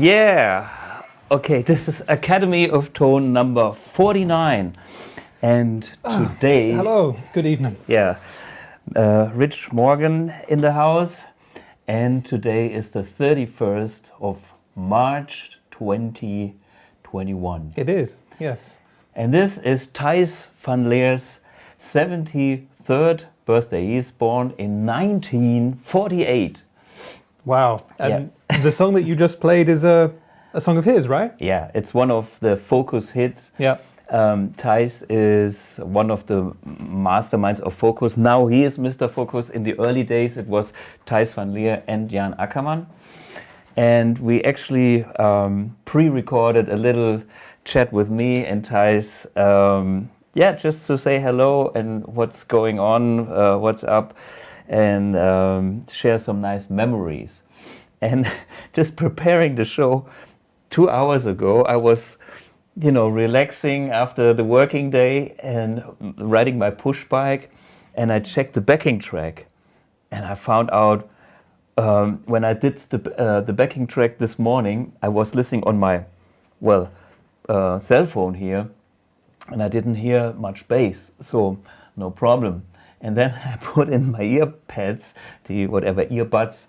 Yeah. Okay, this is Academy of Tone number 49. And today... Hello, good evening. Yeah. Rich Morgan in the house. And today is the 31st of March 2021. It is, yes. And this is Thijs van Leer's 73rd birthday. He is born in 1948. Wow. And the song that you just played is a song of his, right? Yeah, it's one of the Focus hits. Yeah. Thijs is one of the masterminds of Focus. Now he is Mr. Focus. In the early days it was Thijs van Leer and Jan Akkerman. And we actually pre-recorded a little chat with me and Thijs. Just to say hello and what's going on, what's up, and share some nice memories. And just preparing the show 2 hours ago, I was, relaxing after the working day and riding my push bike, and I checked the backing track, and I found out when I did the backing track this morning, I was listening on my, cell phone here, and I didn't hear much bass, so no problem. And then I put in my earpads, the whatever earbuds,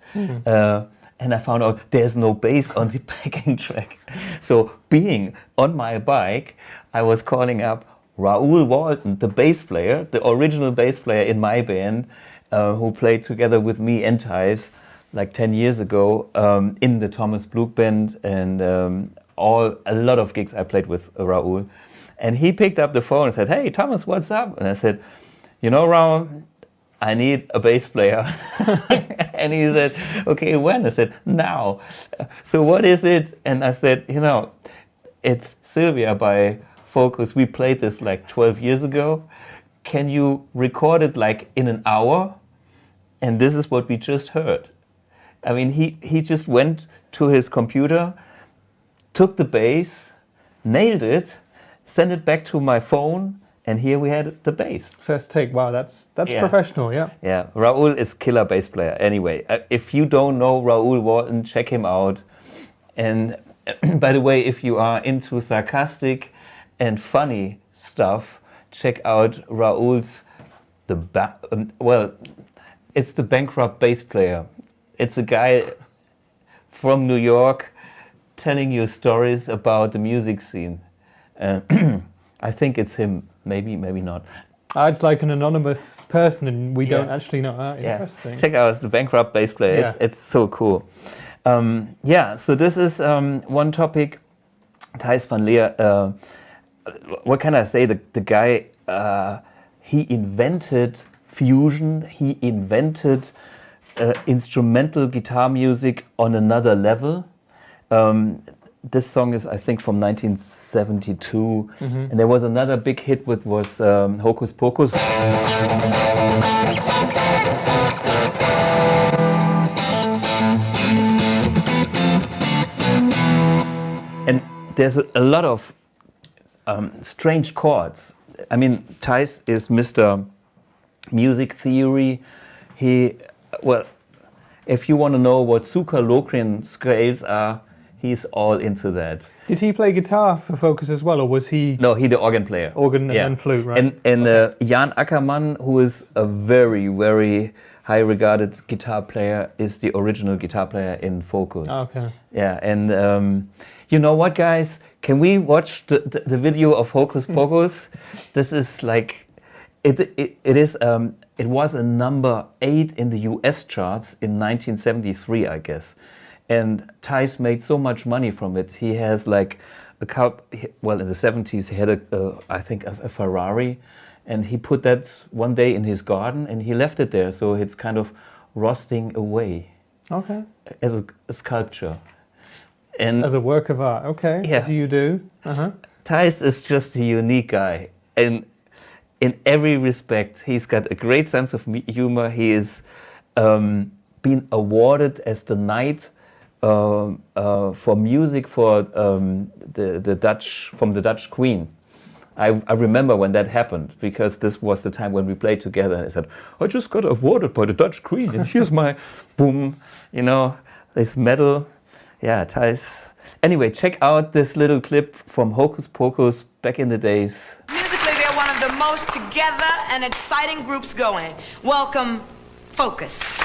and I found out there's no bass on the backing track. So being on my bike, I was calling up Raoul Walton, the bass player, the original bass player in my band, who played together with me and Thijs like 10 years ago in the Thomas Blue Band, and a lot of gigs I played with Raoul. And he picked up the phone and said, "Hey, Thomas, what's up?" And I said, Raoul, I need a bass player. And he said, "Okay, when?" I said, "Now." "So what is it?" And I said, "It's Sylvia by Focus. We played this like 12 years ago. Can you record it like in an hour?" And this is what we just heard. I mean, he just went to his computer, took the bass, nailed it, sent it back to my phone, and here we had the bass. First take. Wow, that's professional, yeah. Yeah, Raoul is killer bass player. Anyway, if you don't know Raoul Walton, check him out. And by the way, if you are into sarcastic and funny stuff, check out Raoul's it's the Bankrupt Bass Player. It's a guy from New York telling you stories about the music scene. I think it's him, maybe not. It's like an anonymous person and we don't actually know. Interesting. Check out the Bankrupt Bass Player, Yeah. it's so cool. So this is one topic. Thijs van Leer, what can I say, the guy, he invented fusion, he invented instrumental guitar music on another level. This song is, I think, from 1972, and there was another big hit which was Hocus Pocus. And there's a lot of strange chords. I mean, Thijs is Mr. Music Theory. If you want to know what Zucker-Locrian scales are, he's all into that. Did he play guitar for Focus as well, or was he... No, he the organ player. Organ and flute, right? And Jan Akkerman, who is a very, very high regarded guitar player, is the original guitar player in Focus. Okay. Yeah, and you know what, guys? Can we watch the video of Hocus Pocus? This is like... It was a number 8 in the US charts in 1973, I guess. And Thijs made so much money from it. He has like in the 70s he had I think a Ferrari, and he put that one day in his garden and he left it there, so it's kind of rusting away. Okay. As a sculpture. And as a work of art, okay. Yeah. As you do. Thijs is just a unique guy, and in every respect, he's got a great sense of humor. He is been awarded as the Knight for music for the Dutch Queen. I remember when that happened, because this was the time when we played together, and I said, "I just got awarded by the Dutch Queen, and here's my boom, this medal." Yeah, Thijs. Anyway, check out this little clip from Hocus Pocus back in the days. Musically, they're one of the most together and exciting groups going. Welcome, Focus.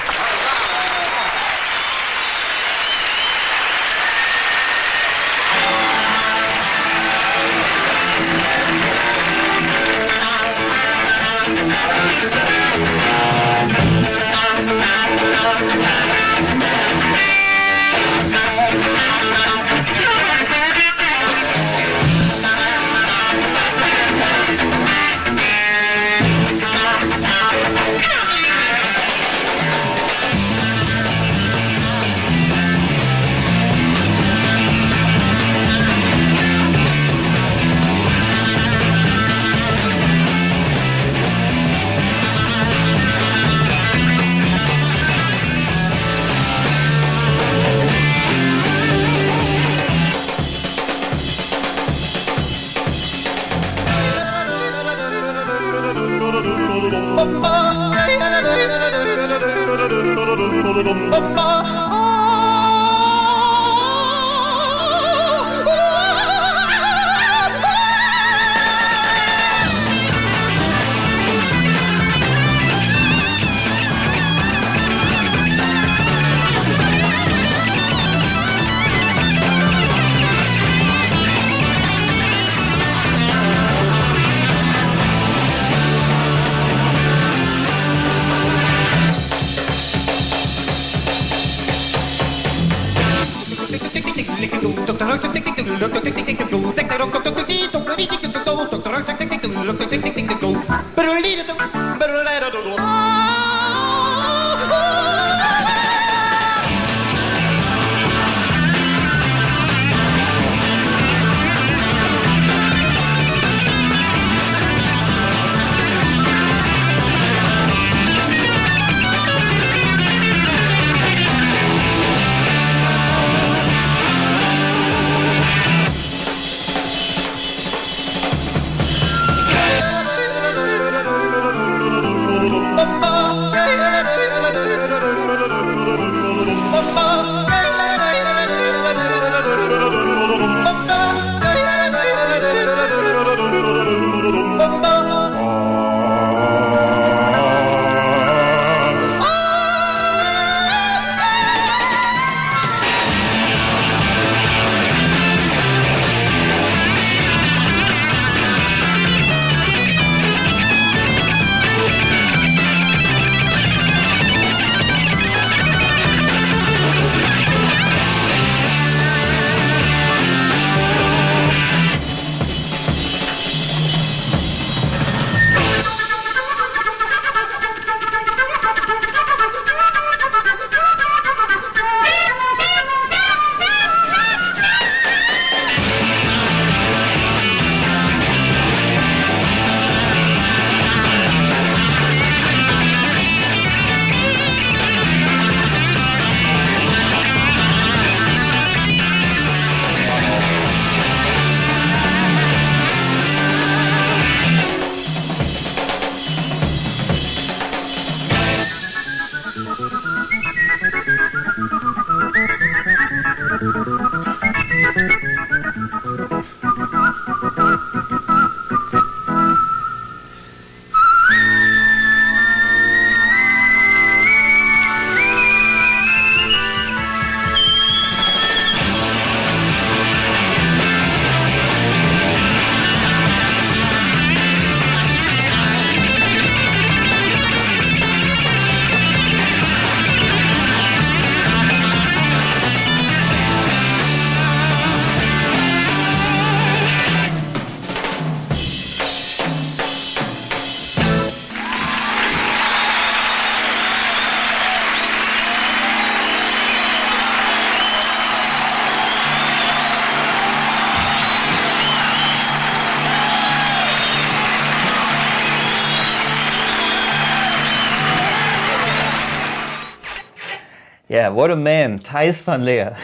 Yeah, what a man, Thijs van Leer.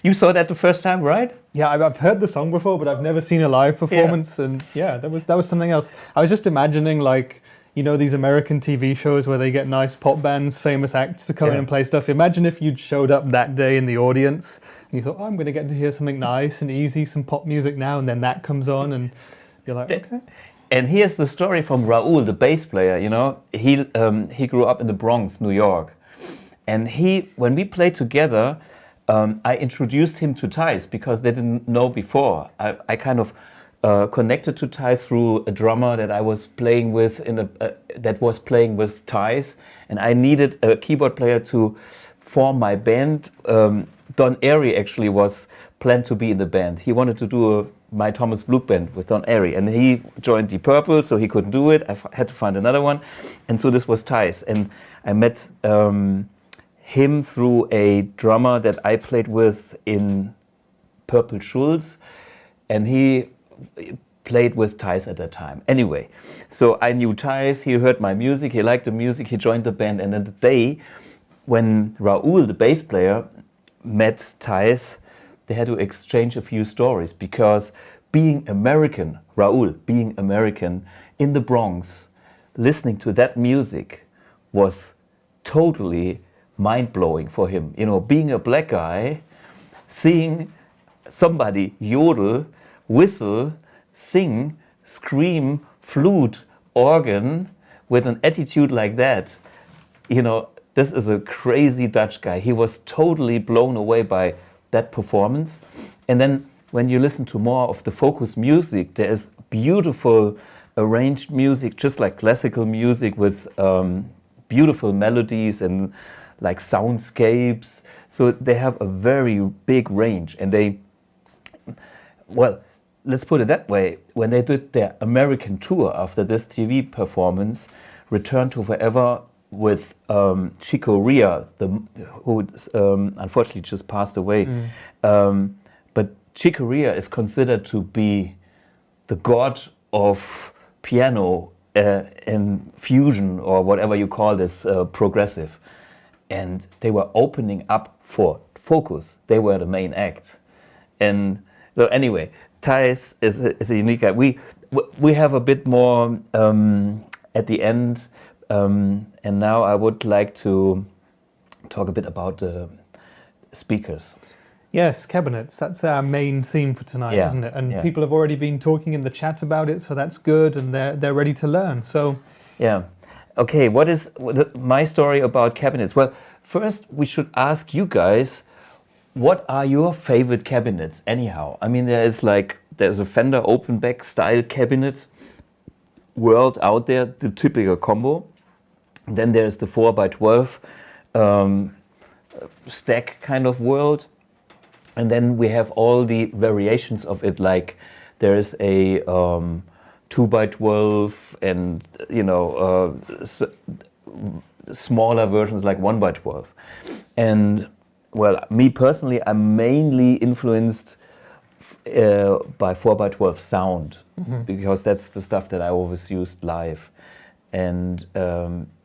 You saw that the first time, right? Yeah, I've heard the song before, but I've never seen a live performance. And yeah, that was something else. I was just imagining, like, you know, these American TV shows where they get nice pop bands, famous acts to come in and play stuff. Imagine if you'd showed up that day in the audience and you thought, oh, I'm going to get to hear something nice and easy, some pop music now, and then that comes on and you're like, okay. And here's the story from Raul, the bass player, you know. He grew up in the Bronx, New York. And when we played together, I introduced him to Thijs because they didn't know before. I kind of connected to Thijs through a drummer that I was playing with that was playing with Thijs, and I needed a keyboard player to form my band. Don Airy actually was planned to be in the band. He wanted to do my Thomas Blue band with Don Airy, and he joined Deep Purple, so he couldn't do it. I had to find another one, and so this was Thijs, and I met him through a drummer that I played with in Purple Schulz, and he played with Thijs at that time. Anyway, so I knew Thijs, he heard my music, he liked the music, he joined the band, and then the day when Raul, the bass player, met Thijs, they had to exchange a few stories, because being American, Raul, being American in the Bronx, listening to that music was totally mind-blowing for him. You know, being a black guy, seeing somebody yodel, whistle, sing, scream, flute, organ with an attitude like that, you know, this is a crazy Dutch guy. He was totally blown away by that performance. And then when you listen to more of the Focus music, there is beautiful arranged music, just like classical music, with beautiful melodies and like soundscapes. So they have a very big range, and let's put it that way, when they did their American tour after this TV performance, Return to Forever with Chico Rea, who unfortunately just passed away. But Chico Rea is considered to be the god of piano and fusion, or whatever you call this, progressive. And they were opening up for Focus. They were the main act. And so anyway, Thijs is a unique guy. We have a bit more at the end, and now I would like to talk a bit about the speakers. Yes, cabinets. That's our main theme for tonight, isn't it? And people have already been talking in the chat about it, so that's good, and they're ready to learn. So yeah. Okay, what is my story about cabinets? Well, first we should ask you guys, what are your favorite cabinets anyhow? I mean, there's a Fender open back style cabinet world out there, the typical combo. And then there's the 4x12 stack kind of world. And then we have all the variations of it, like there is a 2x12 and, you know, smaller versions like 1x12. And well, me personally, I'm mainly influenced by 4x12 sound, because that's the stuff that I always used live. And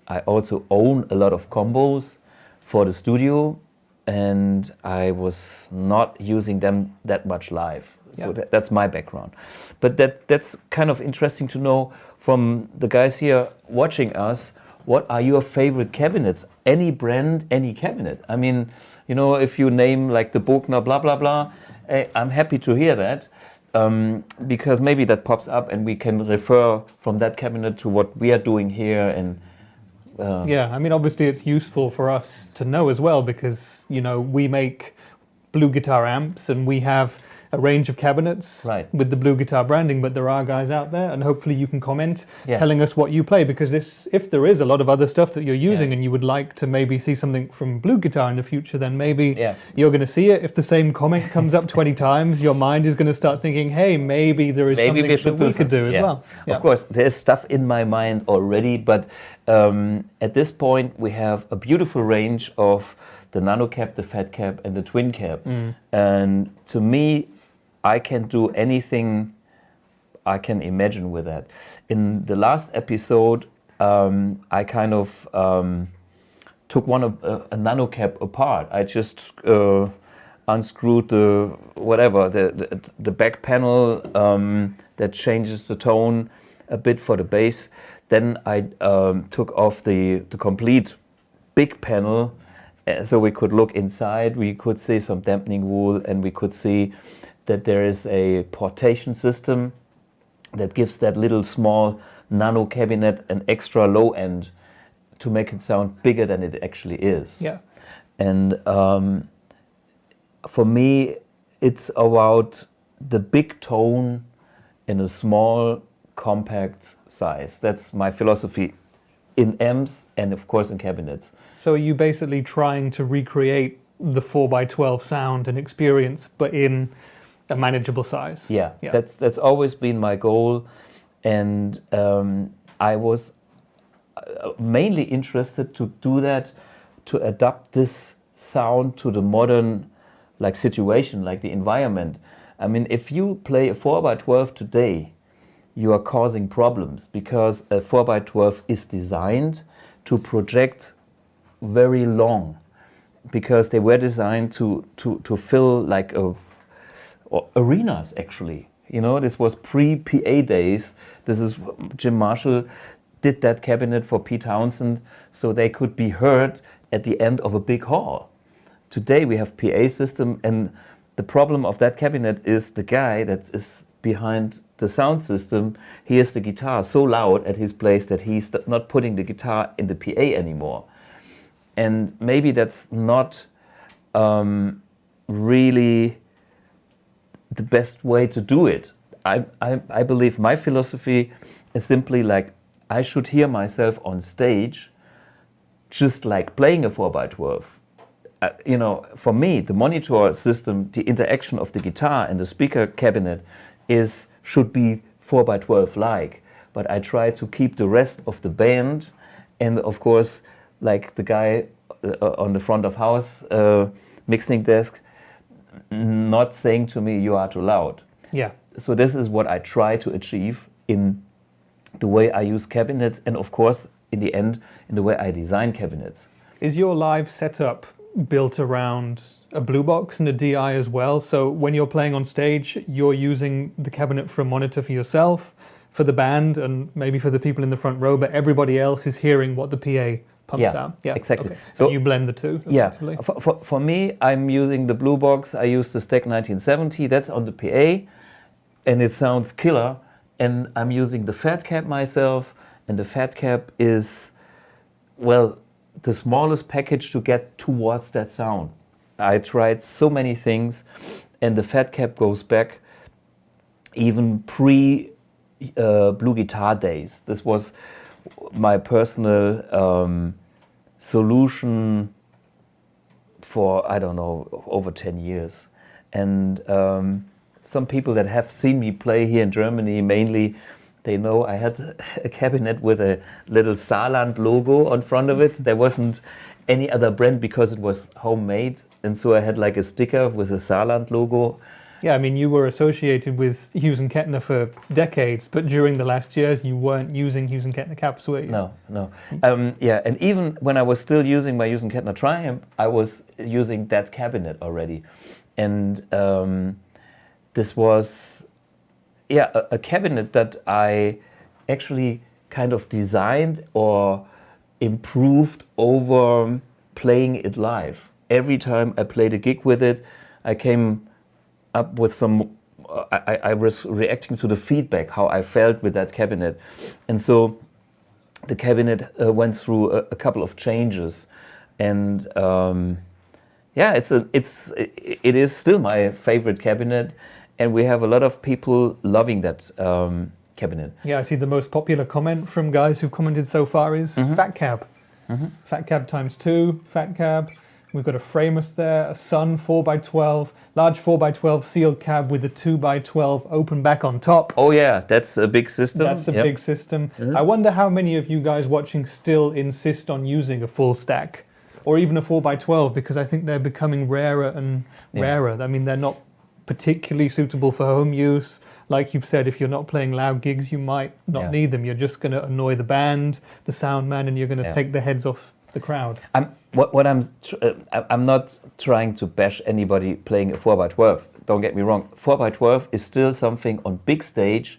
I also own a lot of combos for the studio, and I was not using them that much live. So that's my background. But that's kind of interesting to know from the guys here watching us, what are your favorite cabinets? Any brand, any cabinet. I mean, you know, if you name like the Bogner blah, blah, blah, I'm happy to hear that, because maybe that pops up and we can refer from that cabinet to what we are doing here. And yeah, I mean, obviously it's useful for us to know as well, because, you know, we make BluGuitar amps and we have a range of cabinets with the BluGuitar branding, but there are guys out there, and hopefully you can comment telling us what you play, because if there is a lot of other stuff that you're using and you would like to maybe see something from BluGuitar in the future, then maybe you're going to see it. If the same comment comes up 20 times, your mind is going to start thinking, hey, maybe there is something that we could do as well. Of course, there's stuff in my mind already, but at this point we have a beautiful range of the NanoCab, the FATCAB and the TWINCAB. And to me, I can do anything I can imagine with that. In the last episode, I kind of took a NanoCab apart. I just unscrewed the back panel that changes the tone a bit for the bass. Then I took off the complete big panel, so we could look inside. We could see some dampening wool, and we could see that there is a portation system that gives that little small nano cabinet an extra low end to make it sound bigger than it actually is. Yeah. And for me, it's about the big tone in a small, compact size. That's my philosophy in amps and of course in cabinets. So are you basically trying to recreate the 4x12 sound and experience, but in a manageable size? Yeah. That's always been my goal. And I was mainly interested to do that, to adapt this sound to the modern situation, like the environment. I mean, if you play a 4x12 today, you are causing problems, because a 4x12 is designed to project very long, because they were designed to fill like arenas actually. You know, this was pre-PA days. This is Jim Marshall did that cabinet for Pete Townsend so they could be heard at the end of a big hall. Today we have PA system, and the problem of that cabinet is the guy that is behind the sound system hears the guitar so loud at his place that he's not putting the guitar in the PA anymore. And maybe that's not really the best way to do it. I believe my philosophy is simply like, I should hear myself on stage just like playing a 4x12. You know, for me, the monitor system, the interaction of the guitar and the speaker cabinet should be 4x12 like, but I try to keep the rest of the band, and of course, like the guy on the front of house mixing desk, not saying to me, you are too loud. Yeah. So this is what I try to achieve in the way I use cabinets, and of course, in the end, in the way I design cabinets. Is your live setup built around a blue box and a DI as well? So when you're playing on stage, you're using the cabinet for a monitor for yourself, for the band, and maybe for the people in the front row, but everybody else is hearing what the PA pumps out. Yeah, exactly. Okay. So you blend the two, effectively? Yeah. For me, I'm using the blue box. I use the Stack 1970. That's on the PA, and it sounds killer. And I'm using the FATCAB myself, and the FATCAB is, well, the smallest package to get towards that sound. I tried so many things, and the FATCAB goes back even pre-BluGuitar days. This was my personal solution for, I don't know, over 10 years. And some people that have seen me play here in Germany, mainly, they know I had a cabinet with a little Saarland logo on front of it. There wasn't any other brand because it was homemade. And so I had like a sticker with a Saarland logo. Yeah, I mean, you were associated with Hughes & Kettner for decades, but during the last years, you weren't using Hughes & Kettner caps, were you? No. Yeah, and even when I was still using my Hughes & Kettner Triumph, I was using that cabinet already. And this was, a cabinet that I actually kind of designed or improved over playing it live. Every time I played a gig with it, I came up with some, I was reacting to the feedback, how I felt with that cabinet. And so the cabinet went through a couple of changes. And it is still my favorite cabinet. And we have a lot of people loving that cabinet. Yeah, I see the most popular comment from guys who've commented so far is FATCAB. FATCAB ×2, FATCAB. We've got a Framus there, a Sun 4x12, large 4x12 sealed cab with a 2x12 open back on top. Oh yeah, that's a big system. That's a big system. I wonder how many of you guys watching still insist on using a full stack or even a 4x12, because I think they're becoming rarer and rarer. I mean, they're not particularly suitable for home use. Like you've said, if you're not playing loud gigs, you might not need them. You're just going to annoy the band, the sound man, and you're going to take the heads off the crowd. I'm not trying to bash anybody playing a 4x12. Don't get me wrong. 4x12 is still something on big stage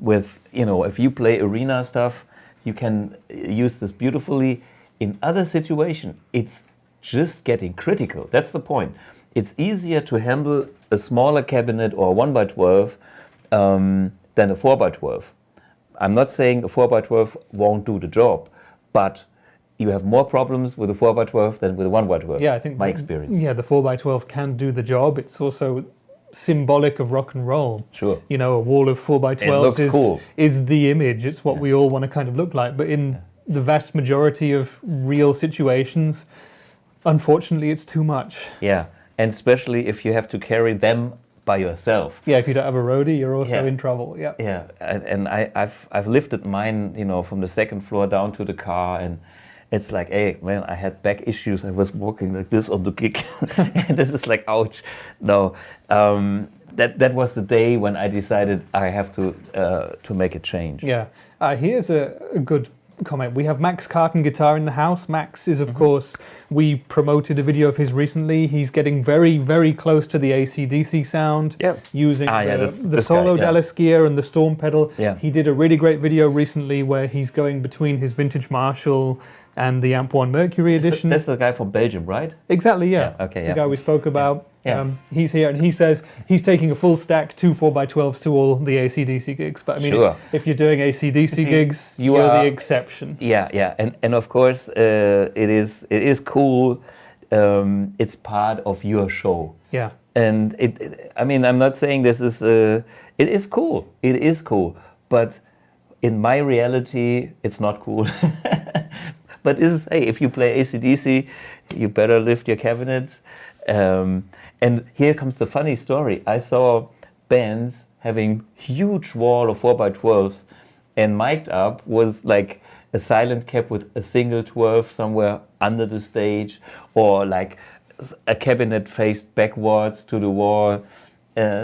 with, if you play arena stuff, you can use this beautifully. In other situations, it's just getting critical. That's the point. It's easier to handle a smaller cabinet or a 1x12 than a 4x12. I'm not saying a 4x12 won't do the job, but you have more problems with a 4x12 than with a 1x12. Yeah, I think my experience. Yeah, the 4x12 can do the job. It's also symbolic of rock and roll. Sure. You know, a wall of 4x12 is the image. It's what we all want to kind of look like. But in the vast majority of real situations, unfortunately, it's too much. Yeah, and especially if you have to carry them by yourself. Yeah, if you don't have a roadie, you're also in trouble. Yeah. Yeah, and I've lifted mine, you know, from the second floor down to the car, and it's like, hey, man, I had back issues. I was walking like this on the gig, and this is like, ouch. No, that was the day when I decided I have to make a change. Yeah, here's a good comment. We have Max Carton guitar in the house. Max is, of course, we promoted a video of his recently. He's getting very, very close to the AC/DC sound using the solo Dallas gear and the Storm pedal. Yeah. He did a really great video recently where he's going between his vintage Marshall and the AMP1 Mercury Edition. That's the guy from Belgium, right? Exactly, yeah. Okay, it's the guy we spoke about. Yeah. He's here and he says he's taking a full stack, 2 4x12s to all the AC/DC gigs. But I mean, if you're doing AC/DC gigs, you're the exception. Yeah. And of course, it is cool. It's part of your show. Yeah. And I mean, I'm not saying this is. It is cool. It is cool. But in my reality, it's not cool. But hey, if you play AC/DC, you better lift your cabinets. And here comes the funny story. I saw bands having huge wall of 4x12s, and mic'd up was like a silent cab with a single 12 somewhere under the stage, or like a cabinet faced backwards to the wall,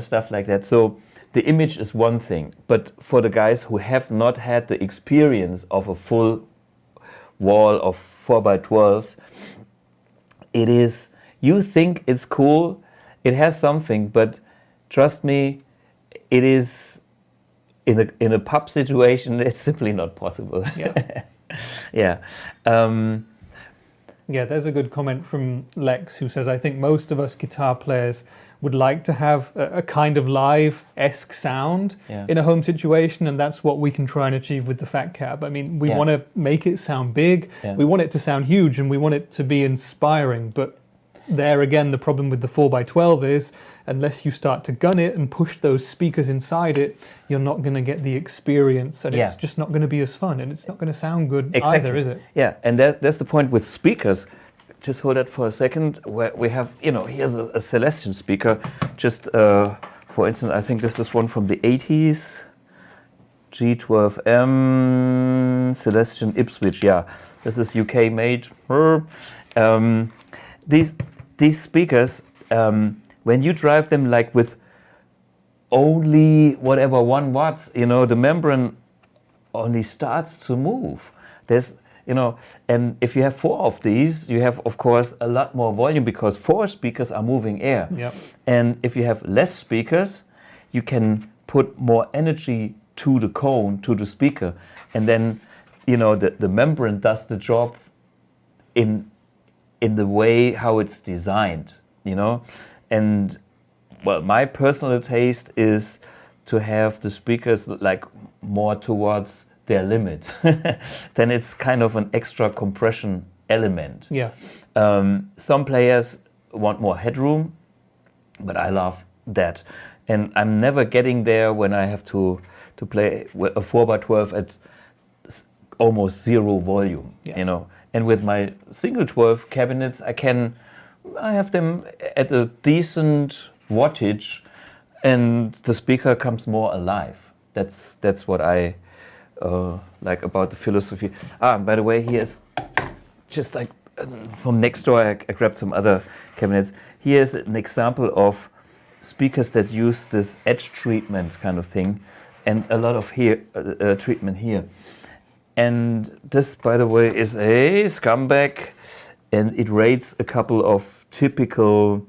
stuff like that. So the image is one thing, but for the guys who have not had the experience of a full wall of 4x12s, it is, you think it's cool, it has something, but trust me, it is, in a pub situation, it's simply not possible. Yeah. Yeah. Yeah, there's a good comment from Lex who says, I think most of us guitar players would like to have a kind of live-esque sound in a home situation, and that's what we can try and achieve with the FATCAB. I mean, we want to make it sound big, we want it to sound huge, and we want it to be inspiring, but there again, the problem with the 4x12 is, unless you start to gun it and push those speakers inside it, you're not going to get the experience, and it's just not going to be as fun, and it's not going to sound good either, is it? Yeah, and that's the point with speakers. Just hold that for a second. Where we have, you know, here's a Celestion speaker. Just for instance, I think this is one from the 80s. G12M Celestion Ipswich. Yeah, this is UK made. These speakers, when you drive them like with only whatever 1 watt, you know, the membrane only starts to move. There's, you know, and if you have 4 of these, you have, of course, a lot more volume because 4 speakers are moving air. Yep. And if you have less speakers, you can put more energy to the cone, to the speaker, and then, you know, the membrane does the job in the way how it's designed, you know. And well, my personal taste is to have the speakers like more towards their limit. Then it's kind of an extra compression element. Yeah. Some players want more headroom, but I love that. And I'm never getting there when I have to play a 4x12 at almost 0 volume, you know. And with my single 12 cabinets, I have them at a decent wattage, and the speaker comes more alive. That's what I like about the philosophy. By the way, here's just like from next door, I grabbed some other cabinets. Here's an example of speakers that use this edge treatment kind of thing, and a lot of treatment here. And this, by the way, is a scumbag, and it rates a couple of typical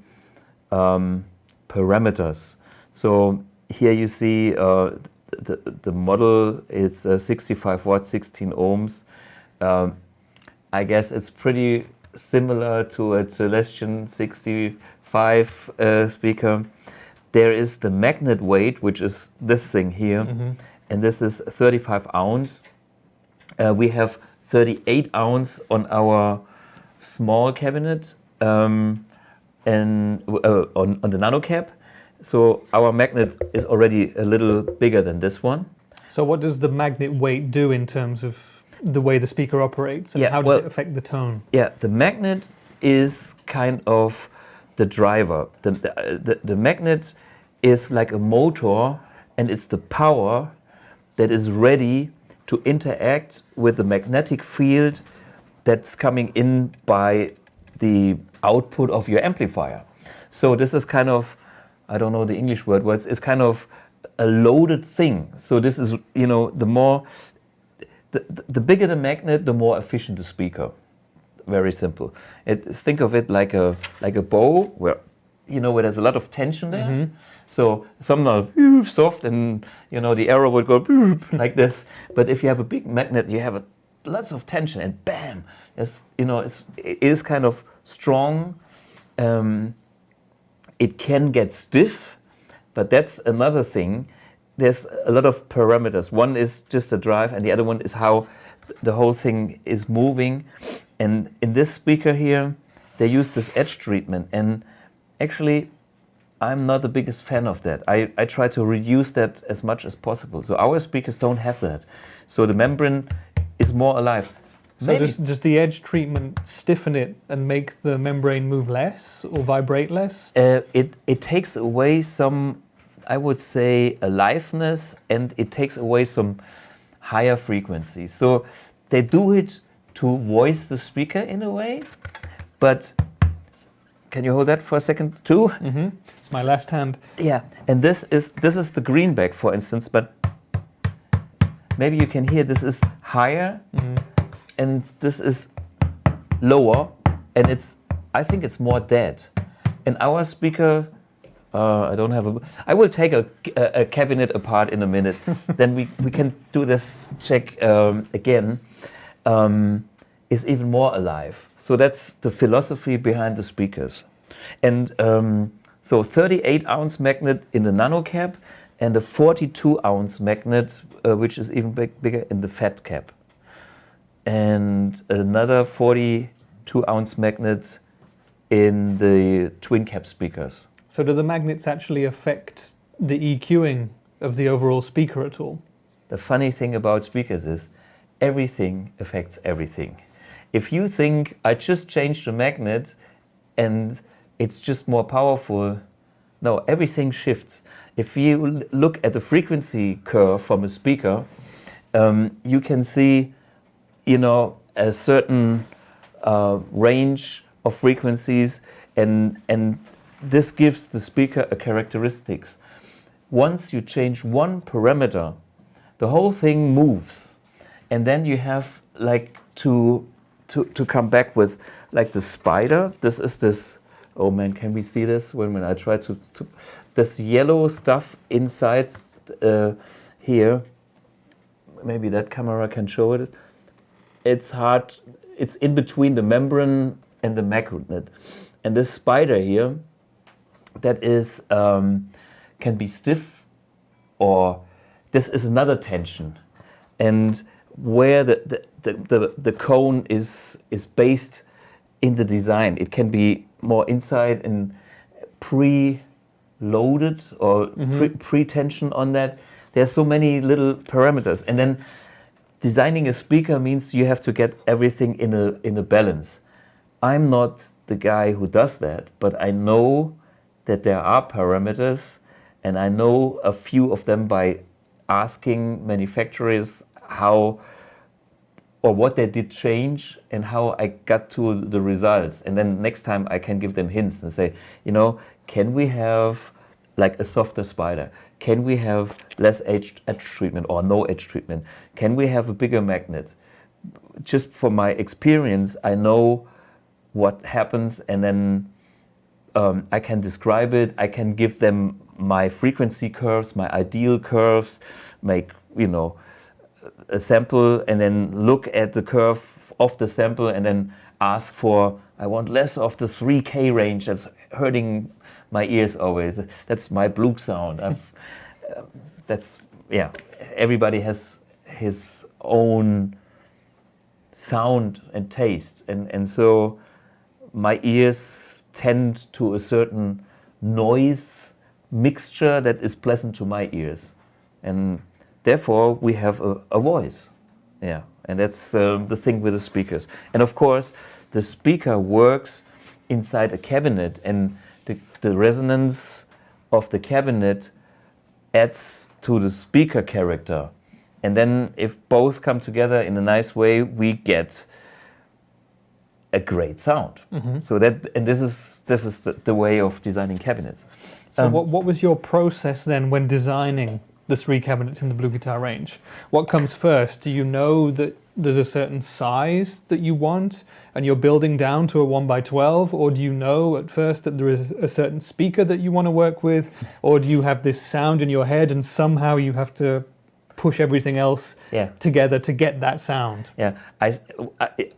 parameters. So here you see the model, it's 65 watts, 16 ohms. I guess it's pretty similar to a Celestion 65 speaker. There is the magnet weight, which is this thing here, and this is 35 ounce. We have 38 ounce on our small cabinet and on the NanoCab. So our magnet is already a little bigger than this one. So what does the magnet weight do in terms of the way the speaker operates, and how does it affect the tone? Yeah, the magnet is kind of the driver. The magnet is like a motor, and it's the power that is ready to interact with the magnetic field that's coming in by the output of your amplifier. So this is kind of, I don't know the English word, it's kind of a loaded thing. So this is, the bigger the magnet, the more efficient the speaker. Very simple. Think of it like a bow where there's a lot of tension there. So some are soft, and the arrow would go like this. But if you have a big magnet, you have lots of tension, and bam, it is kind of strong. It can get stiff, but that's another thing. There's a lot of parameters. One is just the drive, and the other one is how the whole thing is moving. And in this speaker here, they use this edge treatment. And actually, I'm not the biggest fan of that. I try to reduce that as much as possible. So our speakers don't have that. So the membrane is more alive. So does the edge treatment stiffen it and make the membrane move less or vibrate less? It takes away some, I would say, aliveness, and it takes away some higher frequencies. So they do it to voice the speaker in a way, but can you hold that for a second too? It's my last hand. Yeah, and this is the greenback, for instance, but maybe you can hear this is higher and this is lower, and I think it's more dead. And our speaker, I will take a cabinet apart in a minute. Then we can do this check again. Is even more alive. So that's the philosophy behind the speakers. And so 38 ounce magnet in the NanoCab, and a 42 ounce magnet, which is even bigger in the FATCAB. And another 42 ounce magnet in the TWINCAB speakers. So do the magnets actually affect the EQing of the overall speaker at all? The funny thing about speakers is everything affects everything. If you think I just changed the magnet and it's just more powerful, no, everything shifts. If you look at the frequency curve from a speaker, you can see, a certain range of frequencies, and this gives the speaker a characteristics. Once you change one parameter, the whole thing moves, and then you have to come back with like the spider. This is this. Oh man, can we see this? When I try to this yellow stuff inside here. Maybe that camera can show it. It's hard. It's in between the membrane and the magnet, and this spider here, that is can be stiff, or this is another tension, and where the cone is based in the design. It can be more inside and pre-loaded or pre-tension on that. There's so many little parameters, and then designing a speaker means you have to get everything in a balance. I'm not the guy who does that, but I know that there are parameters, and I know a few of them by asking manufacturers how or what they did change and how I got to the results. And then next time I can give them hints and say, can we have like a softer spider? Can we have less edge treatment or no edge treatment? Can we have a bigger magnet? Just from my experience, I know what happens, and then I can describe it. I can give them my frequency curves, my ideal curves, make, a sample and then look at the curve of the sample and then ask for, I want less of the 3K range that's hurting my ears always. That's my blue sound. Everybody has his own sound and taste. And so my ears tend to a certain noise mixture that is pleasant to my ears. And therefore, we have a voice. Yeah, and that's the thing with the speakers. And of course, the speaker works inside a cabinet, and the resonance of the cabinet adds to the speaker character. And then if both come together in a nice way, we get a great sound. Mm-hmm. So this is the way of designing cabinets. So what was your process then when designing the 3 cabinets in the BluGuitar range? What comes first? Do you know that there's a certain size that you want and you're building down to a 1x12, or do you know at first that there is a certain speaker that you want to work with, or do you have this sound in your head and somehow you have to push everything else together to get that sound? Yeah, I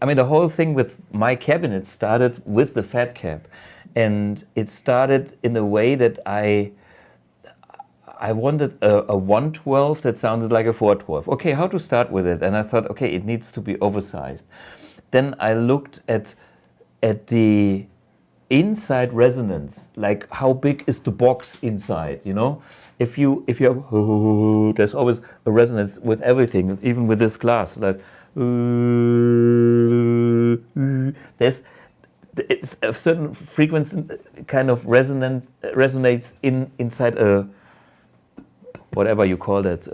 mean, the whole thing with my cabinet started with the FATCAB, and it started in a way that I wanted a 112 that sounded like a 412. Okay, how to start with it? And I thought, okay, it needs to be oversized. Then I looked at the inside resonance, like how big is the box inside, If you have, there's always a resonance with everything, even with this glass. Like, it's a certain frequency kind of resonates inside a, whatever you call that,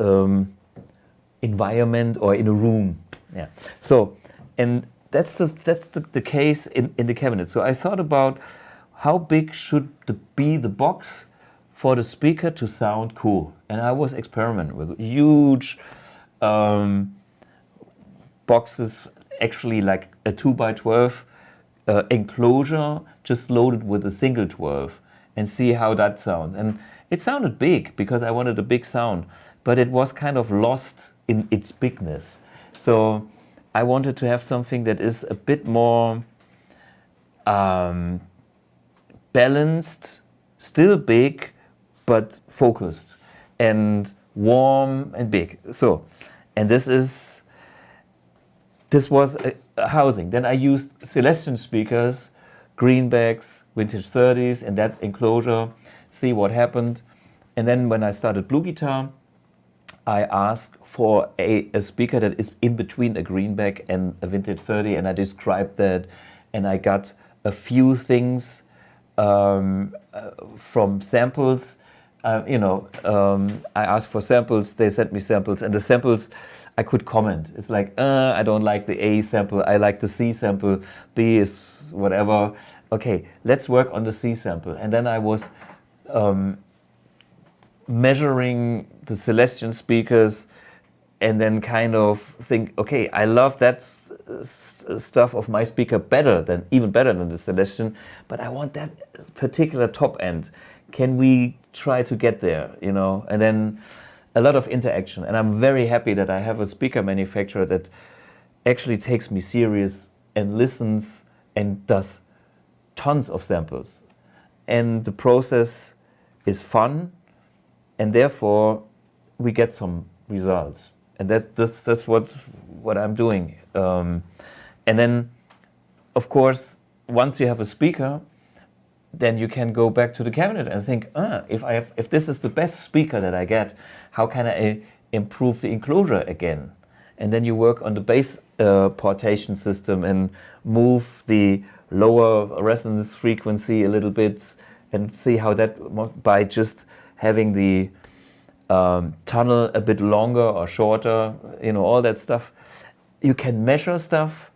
environment or in a room. Yeah. So, and that's the case in the cabinet. So I thought about how big should be the box for the speaker to sound cool. And I was experimenting with huge boxes, actually like a 2x12 enclosure, just loaded with a single 12, and see how that sounds. And it sounded big because I wanted a big sound, but it was kind of lost in its bigness. So I wanted to have something that is a bit more balanced, still big, but focused and warm and big. So, and this was a housing. Then I used Celestion speakers, greenbacks, vintage 30s, and that enclosure, see what happened. And then when I started BluGuitar, I asked for a speaker that is in between a greenback and a vintage 30, and I described that, and I got a few things from samples. I asked for samples, they sent me samples, and the samples I could comment. It's like, I don't like the A sample, I like the C sample, B is whatever. Okay, let's work on the C sample. And then I was measuring the Celestion speakers and then kind of think, okay, I love that stuff of my speaker even better than the Celestion, but I want that particular top end. Can we try to get there, And then a lot of interaction. And I'm very happy that I have a speaker manufacturer that actually takes me serious and listens and does tons of samples. And the process is fun, and therefore we get some results. And that's what I'm doing. And then, of course, once you have a speaker, then you can go back to the cabinet and think, if this is the best speaker that I get, how can I improve the enclosure again? And then you work on the bass portation system and move the lower resonance frequency a little bit and see how that, by just having the tunnel a bit longer or shorter, all that stuff. You can measure stuff,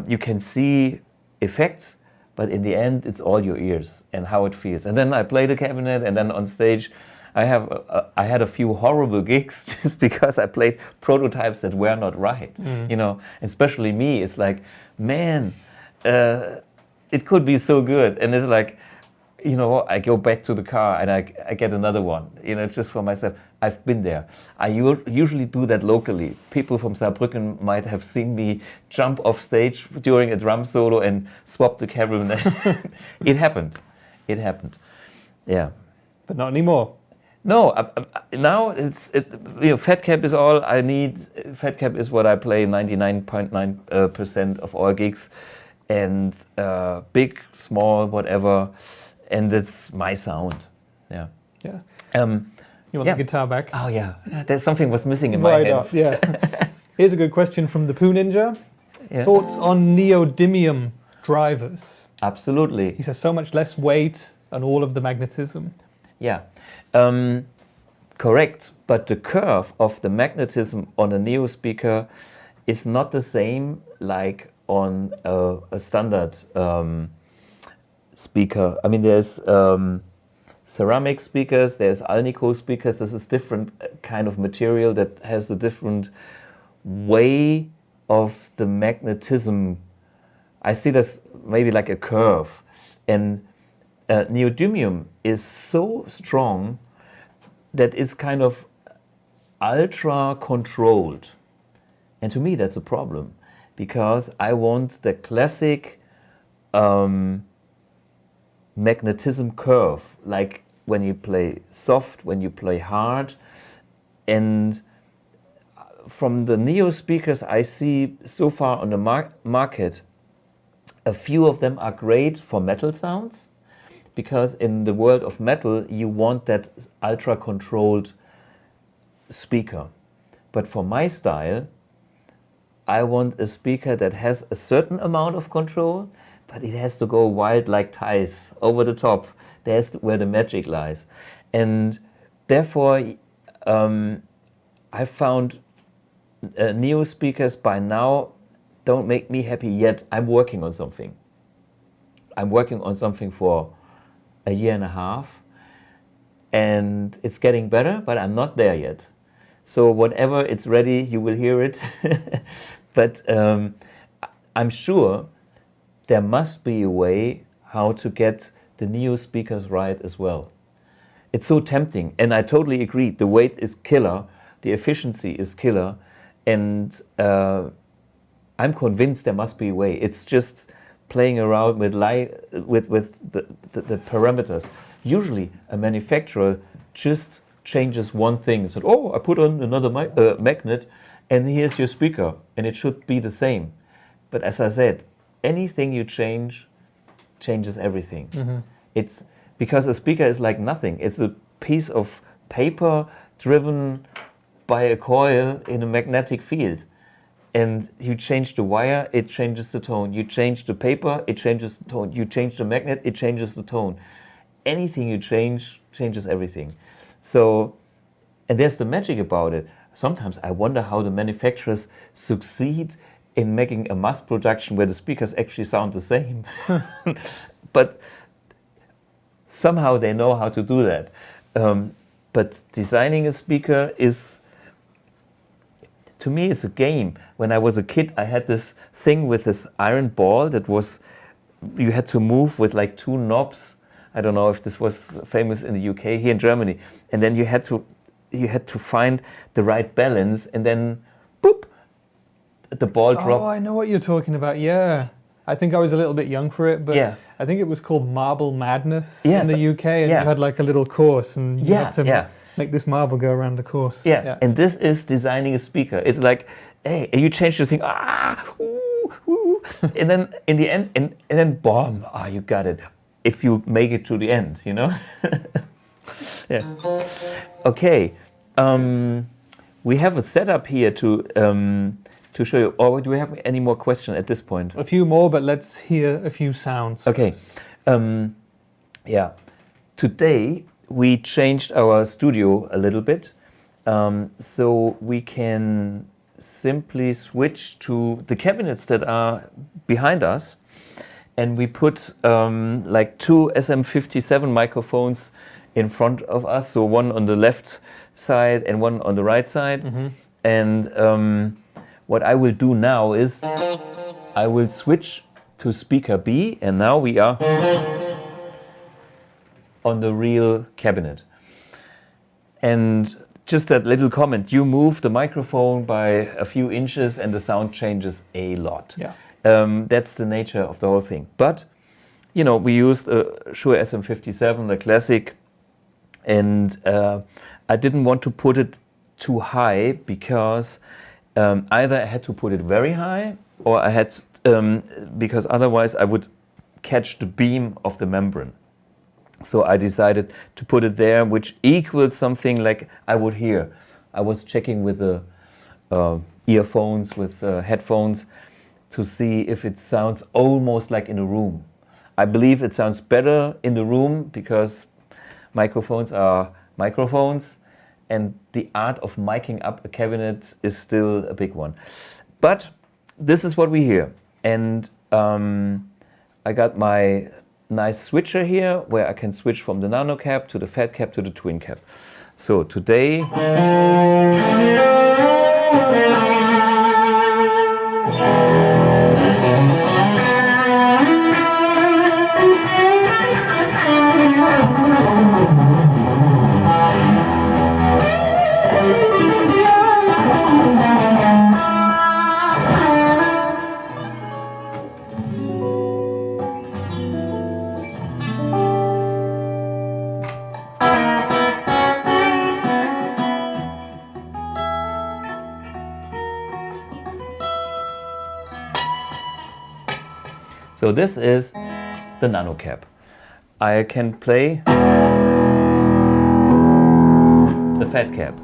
you can see effects, but in the end, it's all your ears and how it feels. And then I play the cabinet, and then on stage, I had a few horrible gigs just because I played prototypes that were not right. Especially me, it's like, man, it could be so good. And it's like, you know, I go back to the car and I get another one, you know, just for myself. I've been there. I usually do that locally. People from Saarbrücken might have seen me jump off stage during a drum solo and swap the cabinet. It happened. It happened. Yeah. But not anymore. No, now FATCAB is all I need. FATCAB is what I play 99.9% of all gigs, and big, small, whatever, and it's my sound. Yeah. Yeah. You want the guitar back? Oh yeah, there's something was missing in my hands. Yeah. Here's a good question from the Poo Ninja. Yeah. Thoughts on neodymium drivers? Absolutely. He says so much less weight and all of the magnetism. Yeah, correct. But the curve of the magnetism on a Neo speaker is not the same like on a standard speaker. I mean, there's ceramic speakers, there's Alnico speakers. This is different kind of material that has a different way of the magnetism. I see this maybe like a curve, and neodymium is so strong that it's kind of ultra controlled, and to me that's a problem, because I want the classic magnetism curve, like when you play soft, when you play hard. And from the Neo speakers I see so far on the market, a few of them are great for metal sounds, because in the world of metal you want that ultra controlled speaker. But for my style, I want a speaker that has a certain amount of control, but it has to go wild like Thijs, over the top. There's where the magic lies. And therefore, I found Neo speakers by now don't make me happy yet. I'm working on something. I'm working on something for a year and a half, and it's getting better, but I'm not there yet. So whenever it's ready, you will hear it. But I'm sure there must be a way how to get the Neo speakers right as well. It's so tempting, and I totally agree. The weight is killer, the efficiency is killer, and I'm convinced there must be a way. It's just playing around with the parameters. Usually, a manufacturer just changes one thing. So, oh, I put on another magnet, and here's your speaker, and it should be the same. But as I said, anything you change changes everything. Mm-hmm. It's because a speaker is like nothing. It's a piece of paper driven by a coil in a magnetic field. And you change the wire, it changes the tone. You change the paper, it changes the tone. You change the magnet, it changes the tone. Anything you change changes everything. So, and there's the magic about it. Sometimes I wonder how the manufacturers succeed in making a mass production where the speakers actually sound the same. But somehow they know how to do that. But designing a speaker is, to me, it's a game. When I was a kid, I had this thing with this iron ball that was, you had to move with like two knobs. I don't know if this was famous in the UK, here in Germany. And then you had to find the right balance, and then boop, the ball dropped. Oh, I know what you're talking about, yeah. I think I was a little bit young for it, but yeah. I think it was called Marble Madness in the UK, and you had like a little course, and you had to make this marble go around the course. Yeah, and this is designing a speaker. It's like, hey, you change this thing, and then in the end, and then boom, you got it. If you make it to the end, you know? Yeah. Okay, we have a setup here to show you. Or do we have any more questions at this point? A few more, but let's hear a few sounds. Okay. Yeah. Today we changed our studio a little bit, so we can simply switch to the cabinets that are behind us, and we put like two SM57 microphones in front of us, so one on the left side and one on the right side. Mm-hmm. And what I will do now is I will switch to speaker B, and now we are on the real cabinet. And just that little comment, you move the microphone by a few inches and the sound changes a lot. Yeah. That's the nature of the whole thing. But, you know, we used a Shure SM57, the classic, and I didn't want to put it too high because either I had to put it very high or I had, because otherwise I would catch the beam of the membrane. So I decided to put it there, which equals something like I would hear. I was checking with the earphones, with headphones, to see if it sounds almost like in a room. I believe it sounds better in the room because microphones are microphones, and the art of miking up a cabinet is still a big one. But this is what we hear. And I got my nice switcher here where I can switch from the NanoCab to the FATCAB to the TWINCAB. So today so this is the NanoCab. I can play the FATCAB.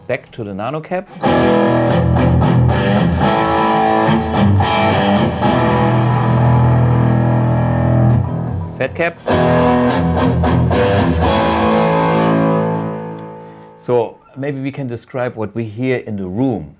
Back to the NanoCab. FATCAB. So maybe we can describe what we hear in the room.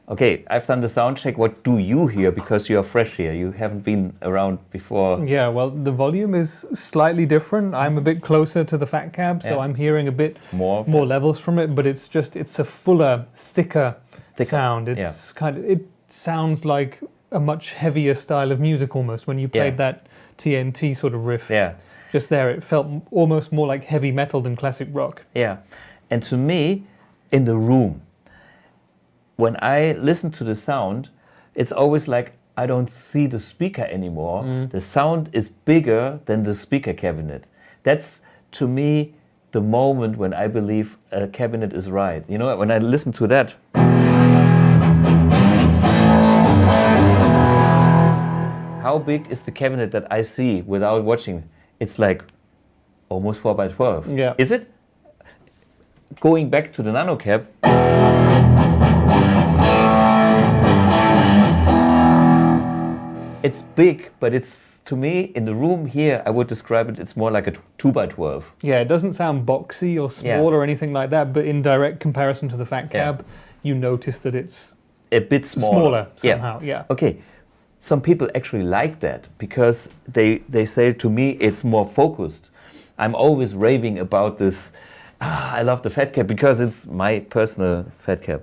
Okay, I've done the sound check. What do you hear? Because you are fresh here. You haven't been around before. Yeah, well, the volume is slightly different. I'm a bit closer to the FATCAB, so I'm hearing a bit more levels from it, but it's a fuller, thicker sound. It's it sounds like a much heavier style of music almost when you played that TNT sort of riff. Yeah. Just there, it felt almost more like heavy metal than classic rock. Yeah. And to me, in the room, when I listen to the sound, it's always like I don't see the speaker anymore. The sound is bigger than the speaker cabinet. That's, to me, the moment when I believe a cabinet is right. You know, when I listen to that. How big is the cabinet that I see without watching? It's like almost 4x12. Yeah. Is it? Going back to the NanoCab. It's big, but it's, to me, in the room here, I would describe it, it's more like a 2x12. Yeah, it doesn't sound boxy or small or anything like that, but in direct comparison to the FATCAB, you notice that it's a bit smaller somehow. Yeah. Okay. Some people actually like that because they say to me it's more focused. I'm always raving about this. I love the FATCAB because it's my personal FATCAB.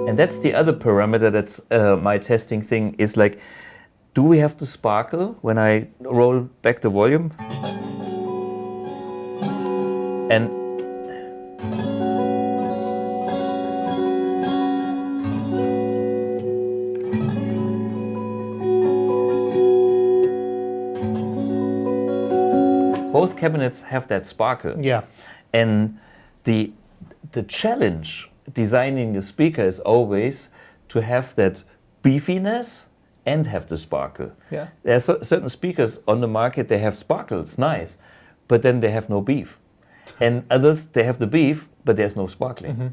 And that's the other parameter that's my testing thing is like, do we have the sparkle when I roll back the volume? And cabinets have that sparkle. Yeah. And the challenge designing a speaker is always to have that beefiness and have the sparkle. Yeah. There are certain speakers on the market, they have sparkles, nice, but then they have no beef. And others, they have the beef, but there's no sparkling. Mm-hmm.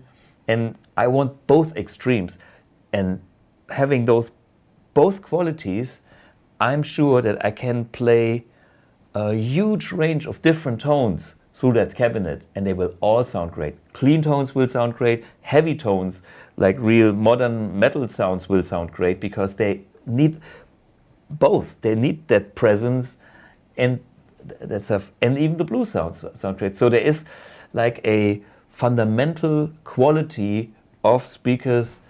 And I want both extremes. And having those both qualities, I'm sure that I can play a huge range of different tones through that cabinet, and they will all sound great. Clean tones will sound great, heavy tones, like real modern metal sounds will sound great, because they need both. They need that presence and that stuff, and even the blues sounds sound great. So there is like a fundamental quality of speakers,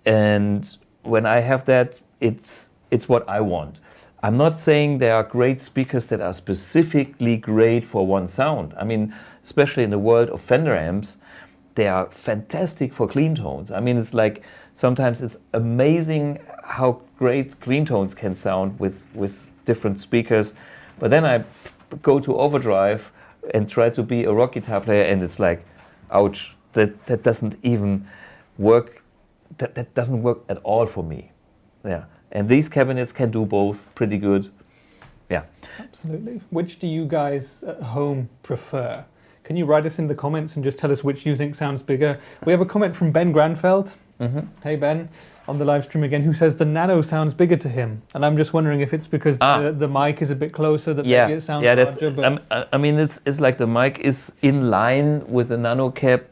and when I have that, it's what I want. I'm not saying there are great speakers that are specifically great for one sound. I mean, especially in the world of Fender amps, they are fantastic for clean tones. I mean, it's like, sometimes it's amazing how great clean tones can sound with different speakers. But then I go to overdrive and try to be a rock guitar player, and it's like, ouch, that doesn't even work. That doesn't work at all for me. Yeah. And these cabinets can do both pretty good. Yeah. Absolutely. Which do you guys at home prefer? Can you write us in the comments and just tell us which you think sounds bigger? We have a comment from Ben Granfeld. Mm-hmm. Hey Ben, on the live stream again, who says the Nano sounds bigger to him. And I'm just wondering if it's because the mic is a bit closer that maybe it sounds larger. But I mean, it's like the mic is in line with the NanoCab.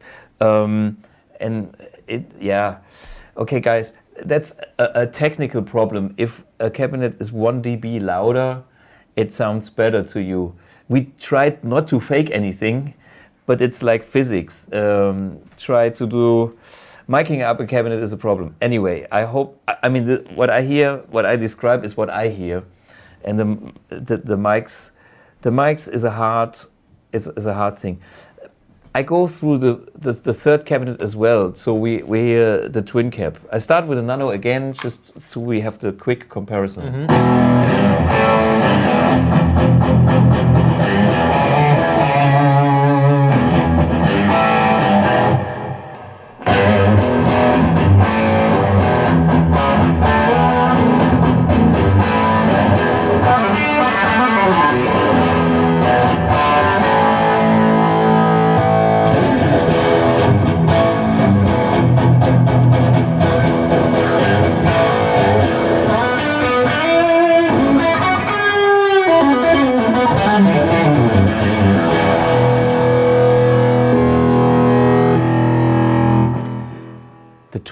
And it, yeah. Okay, guys, that's a technical problem. If a cabinet is 1 dB louder, it sounds better to you. We tried not to fake anything, but it's like physics. Try to do... Miking up a cabinet is a problem. Anyway, I hope... I mean, what I hear, what I describe is what I hear. And the mics is a hard... It's a hard thing. I go through the third cabinet as well, so we hear the TWINCAB. I start with the Nano again, just so we have the quick comparison.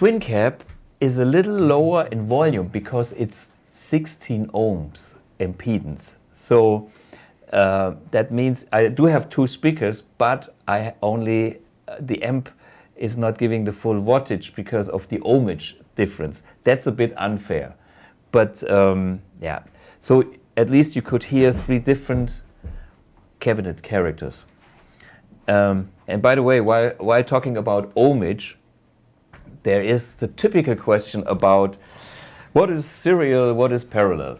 TWINCAB is a little lower in volume because it's 16 ohms impedance. So that means I do have two speakers, but I only the amp is not giving the full wattage because of the ohmage difference. That's a bit unfair. But yeah, so at least you could hear 3 different cabinet characters. And by the way, while talking about ohmage, there is the typical question about what is serial, what is parallel,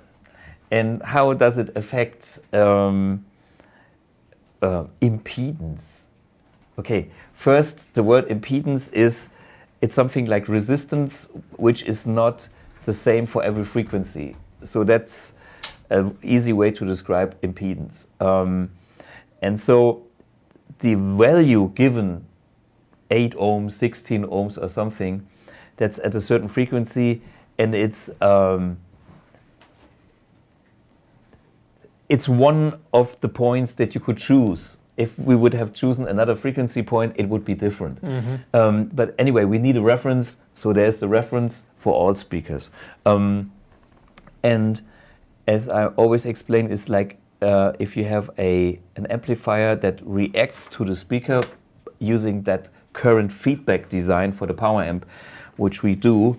and how does it affect impedance. Okay, first, the word impedance it's something like resistance, which is not the same for every frequency. So that's an easy way to describe impedance. And so the value given 8 ohms, 16 ohms or something, that's at a certain frequency, and it's one of the points that you could choose. If we would have chosen another frequency point, it would be different. But anyway, we need a reference, so there's the reference for all speakers. And as I always explain, it's like if you have an amplifier that reacts to the speaker using that current feedback design for the power amp, which we do,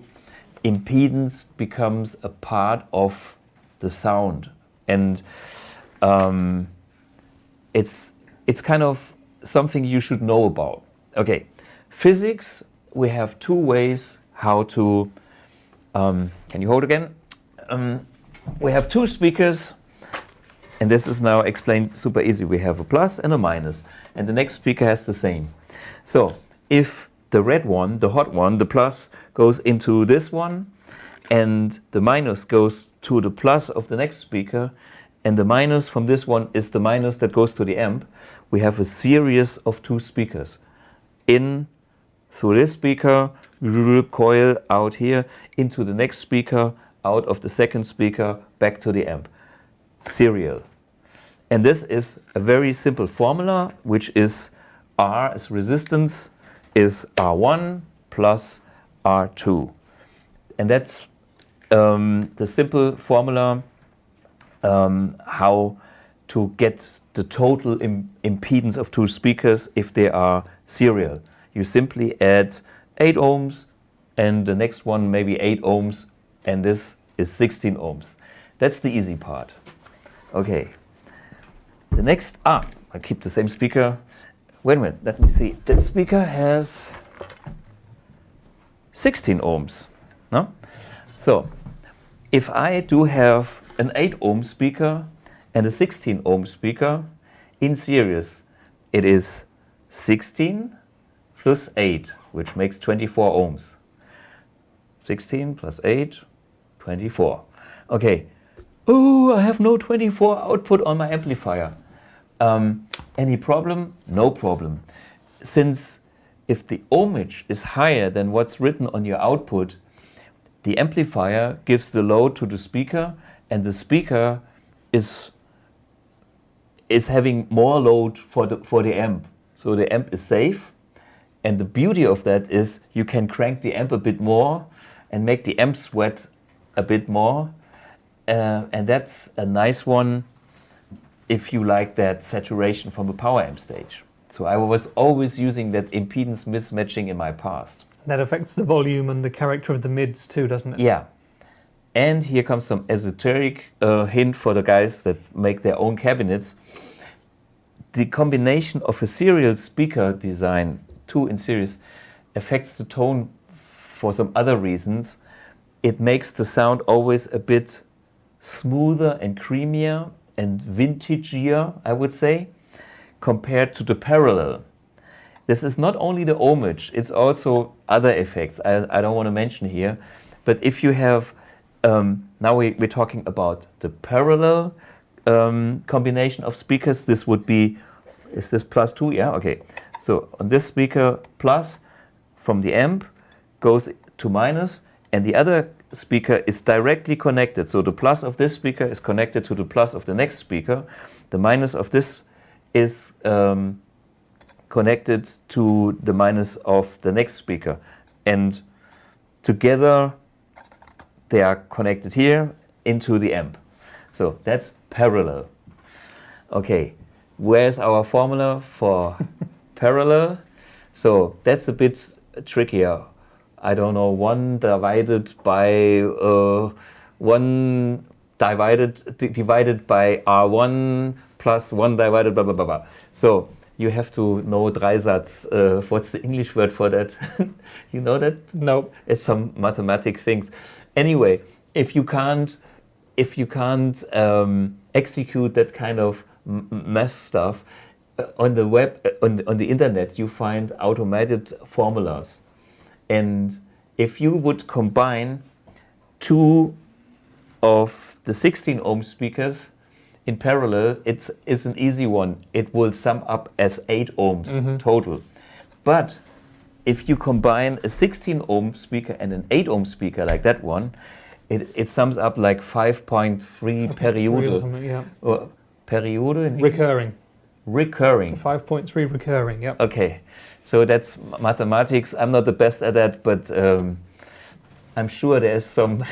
impedance becomes a part of the sound. And it's kind of something you should know about. Okay, physics, we have 2 ways how to, can you hold again? We have 2 speakers And this is now explained super easy. We have a plus and a minus, and the next speaker has the same. So if the red one, the hot one, the plus goes into this one, and the minus goes to the plus of the next speaker, and the minus from this one is the minus that goes to the amp, we have a series of two speakers. In through this speaker, coil out here, into the next speaker, out of the second speaker, back to the amp. Serial. And this is a very simple formula, which is R as resistance is R1 plus R2. And that's the simple formula how to get the total impedance of two speakers if they are serial. You simply add 8 ohms and the next one maybe 8 ohms, and this is 16 ohms. That's the easy part. Okay. The next, I keep the same speaker. Wait a minute, let me see. This speaker has 16 ohms. No? So, if I do have an 8 ohm speaker and a 16 ohm speaker in series, it is 16 plus 8, which makes 24 ohms. 16 plus 8, 24. Okay. Oh, I have no 24 output on my amplifier. Any problem? No problem. Since if the ohmage is higher than what's written on your output, the amplifier gives the load to the speaker, and the speaker is having more load for the amp. So the amp is safe, and the beauty of that is you can crank the amp a bit more and make the amp sweat a bit more, and that's a nice one if you like that saturation from a power amp stage. So I was always using that impedance mismatching in my past. That affects the volume and the character of the mids too, doesn't it? Yeah. And here comes some esoteric hint for the guys that make their own cabinets. The combination of a serial speaker design, 2 in series, affects the tone for some other reasons. It makes the sound always a bit smoother and creamier and vintagier, I would say, compared to the parallel. This is not only the ohmage, it's also other effects I don't want to mention here. But if you have, now we're talking about the parallel combination of speakers. This would be, is this plus 2? Yeah, okay. So on this speaker, plus from the amp goes to minus, and the other speaker is directly connected. So the plus of this speaker is connected to the plus of the next speaker. The minus of this is connected to the minus of the next speaker. And together they are connected here into the amp. So that's parallel. Okay, where's our formula for parallel? So that's a bit trickier. I don't know, 1 divided by 1 divided by R1 plus 1 divided blah blah blah blah. So you have to know Dreisatz. What's the English word for that? You know that? No. It's some mathematic things. Anyway, if you can't execute that kind of math stuff on the web, on the internet, you find automated formulas. And if you would combine 2 of the 16 ohm speakers in parallel, it's an easy one. It will sum up as 8 ohms total. But if you combine a 16 ohm speaker and an 8 ohm speaker like that one, it sums up like 5.3 periode. Yeah. Periode? Recurring. Recurring. 5.3 recurring, yeah. Okay. So that's mathematics. I'm not the best at that, but I'm sure there's some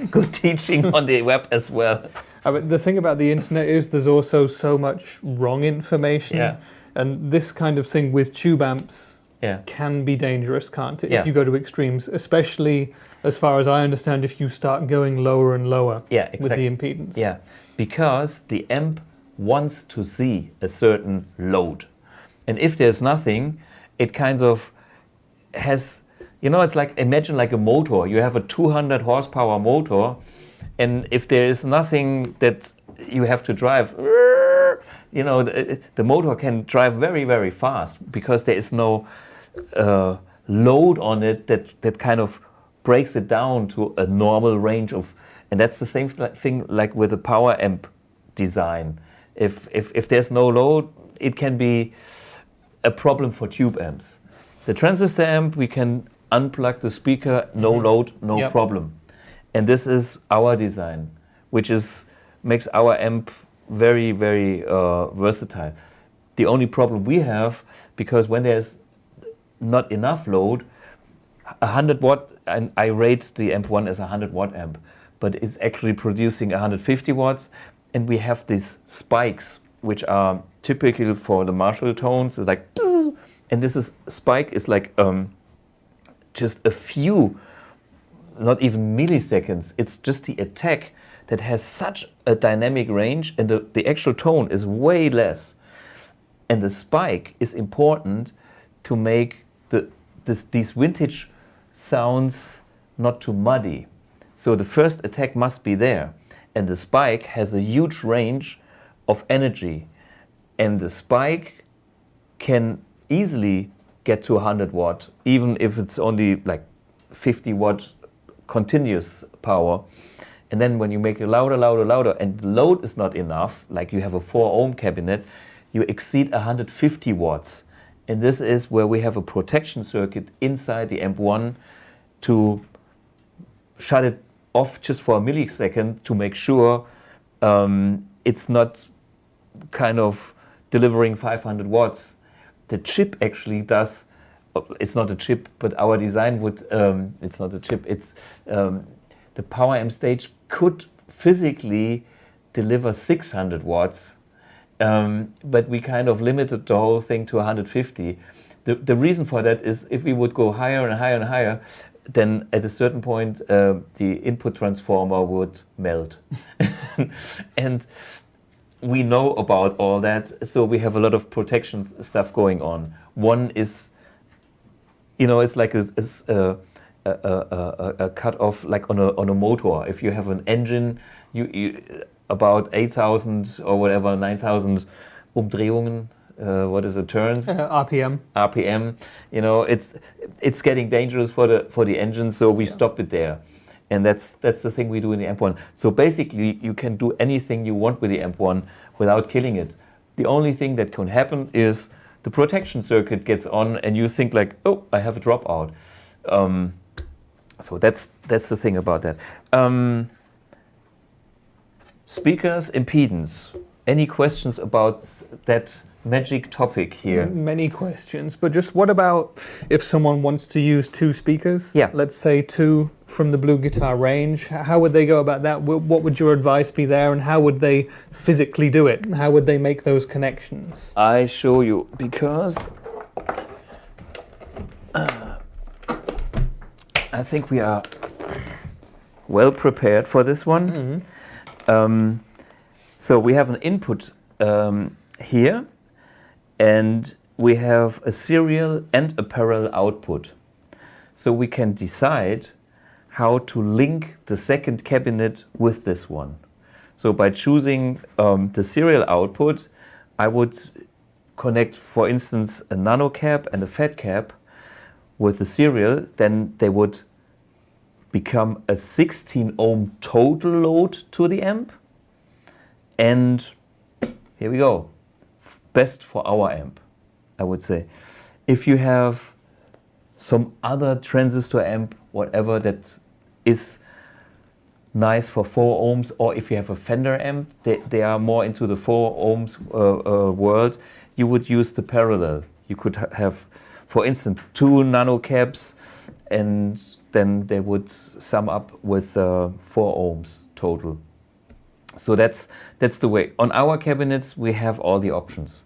good teaching on the web as well. But the thing about the internet is there's also so much wrong information. Yeah. And this kind of thing with tube amps can be dangerous, can't it? Yeah. If you go to extremes, especially as far as I understand, if you start going lower and lower with the impedance. Yeah, because the amp wants to see a certain load. And if there's nothing, it kind of has, it's like, imagine like a motor. You have a 200 horsepower motor, and if there is nothing that you have to drive, you know, the motor can drive very, very fast because there is no load on it that kind of breaks it down to a normal range of, and that's the same thing like with the power amp design. If there's no load, it can be a problem for tube amps. The transistor amp, we can unplug the speaker, no load, no problem. And this is our design, which makes our amp very, very versatile. The only problem we have, because when there's not enough load, 100 watt, and I rate the AMP1 as a 100 watt amp, but it's actually producing 150 watts, and we have these spikes, which are typical for the Marshall tones. It's like, and spike is like just a few, not even milliseconds. It's just the attack that has such a dynamic range, and the actual tone is way less. And the spike is important to make these vintage sounds not too muddy. So the first attack must be there. And the spike has a huge range of energy. And the spike can easily get to 100 watt, even if it's only like 50 watt continuous power. And then when you make it louder, louder, louder, and the load is not enough, like you have a 4 ohm cabinet, you exceed 150 watts. And this is where we have a protection circuit inside the AMP1 to shut it off just for a millisecond to make sure it's not kind of delivering 500 watts. The chip actually does, it's not a chip, but our design would, it's not a chip, it's the power amp stage could physically deliver 600 watts, but we kind of limited the whole thing to 150. The reason for that is if we would go higher and higher and higher, then at a certain point the input transformer would melt. And we know about all that, so we have a lot of protection stuff going on. One is, you know, it's like a cut off like on a motor. If you have an engine, you about 8,000 or whatever, 9,000 Umdrehungen, what is it, turns? RPM. RPM. You know, it's getting dangerous for the engine, so we stop it there. And that's the thing we do in the AMP1. So basically, you can do anything you want with the AMP1 without killing it. The only thing that can happen is the protection circuit gets on, and you think like, oh, I have a dropout. So that's the thing about that. Speakers, impedance. Any questions about that magic topic here? Many questions, but just what about if someone wants to use 2 speakers? Yeah. Let's say 2 from the BluGuitar range. How would they go about that? What would your advice be there, and how would they physically do it? How would they make those connections? I show you, because I think we are well prepared for this one. So we have an input here, and we have a serial and a parallel output. So we can decide how to link the second cabinet with this one. So by choosing the serial output, I would connect, for instance, a NanoCab and a FATCAB with the serial. Then they would become a 16 ohm total load to the amp. And here we go. Best for our amp, I would say. If you have some other transistor amp, whatever, that is nice for 4 ohms, or if you have a Fender amp, they are more into the 4 ohms world, you would use the parallel. You could have, for instance, 2 NanoCabs, and then they would sum up with 4 ohms total. So that's the way. On our cabinets, we have all the options.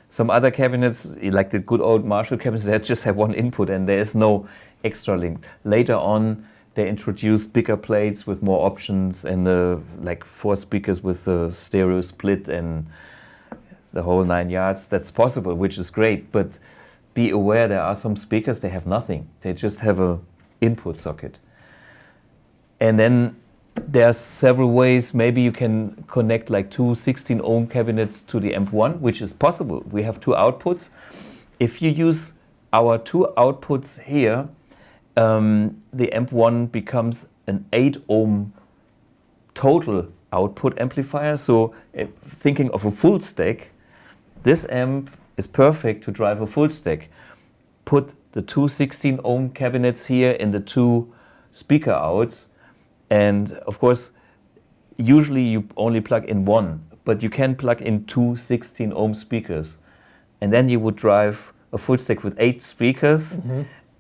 Some other cabinets, like the good old Marshall cabinets, they just have one input and there is no extra link. Later on, they introduced bigger plates with more options and like 4 speakers with a stereo split and the whole 9 yards. That's possible, which is great. But be aware, there are some speakers, they have nothing. They just have a input socket. And then there are several ways. Maybe you can connect like two 16 ohm cabinets to the AMP1, which is possible. We have two outputs. If you use our two outputs here, the AMP1 becomes an 8 ohm total output amplifier. So thinking of a full stack, this amp is perfect to drive a full stack. Put the two 16 ohm cabinets here in the two speaker outs, and of course usually you only plug in one, but you can plug in two 16 ohm speakers, and then you would drive a full stack with 8 speakers,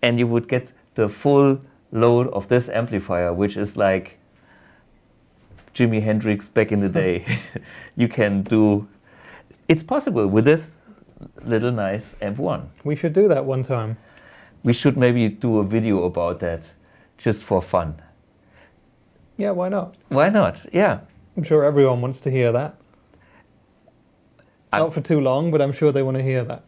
and you would get the full load of this amplifier, which is like Jimi Hendrix back in the day. You can do, it's possible with this little nice AMP1. We should do that one time. We should maybe do a video about that, just for fun. Yeah, why not? Why not? Yeah. I'm sure everyone wants to hear that. Not for too long, but I'm sure they want to hear that.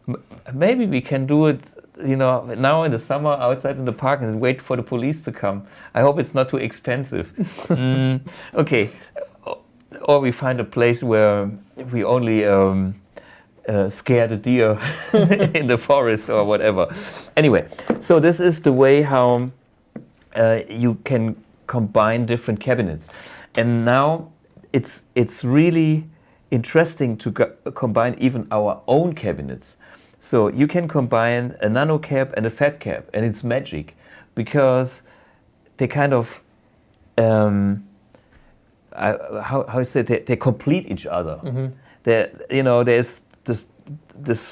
Maybe we can do it, you know, now in the summer outside in the park and wait for the police to come. I hope it's not too expensive. Okay. Or we find a place where we only scare the deer in the forest or whatever. Anyway, so this is the way how you can combine different cabinets. And now it's really interesting to combine even our own cabinets. So you can combine a NanoCab and a FATCAB, and it's magic because they kind of how you say they complete each other. You know, there's this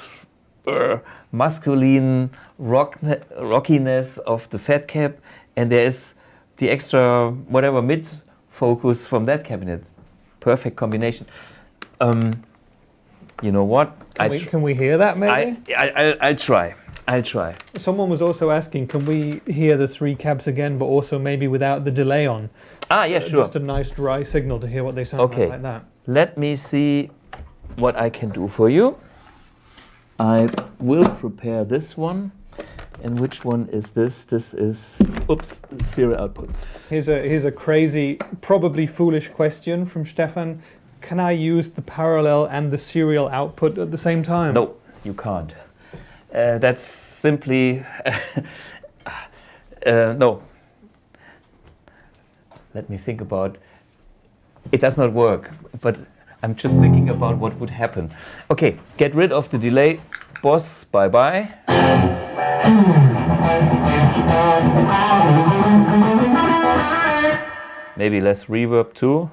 masculine rockiness of the FATCAB, and there is the extra whatever mid focus from that cabinet. Perfect combination. You know what? Can we hear that maybe? I'll try. Someone was also asking, can we hear the 3 cabs again, but also maybe without the delay on? Yeah, sure. Just a nice dry signal to hear what they sound like that. Let me see what I can do for you. I will prepare this one. And which one is this? This is, oops, serial output. Here's a crazy, probably foolish question from Stefan. Can I use the parallel and the serial output at the same time? No, you can't. That's simply, no. Let me think about, it does not work, but I'm just thinking about what would happen. Okay, get rid of the delay. Boss, bye-bye. Maybe less reverb too.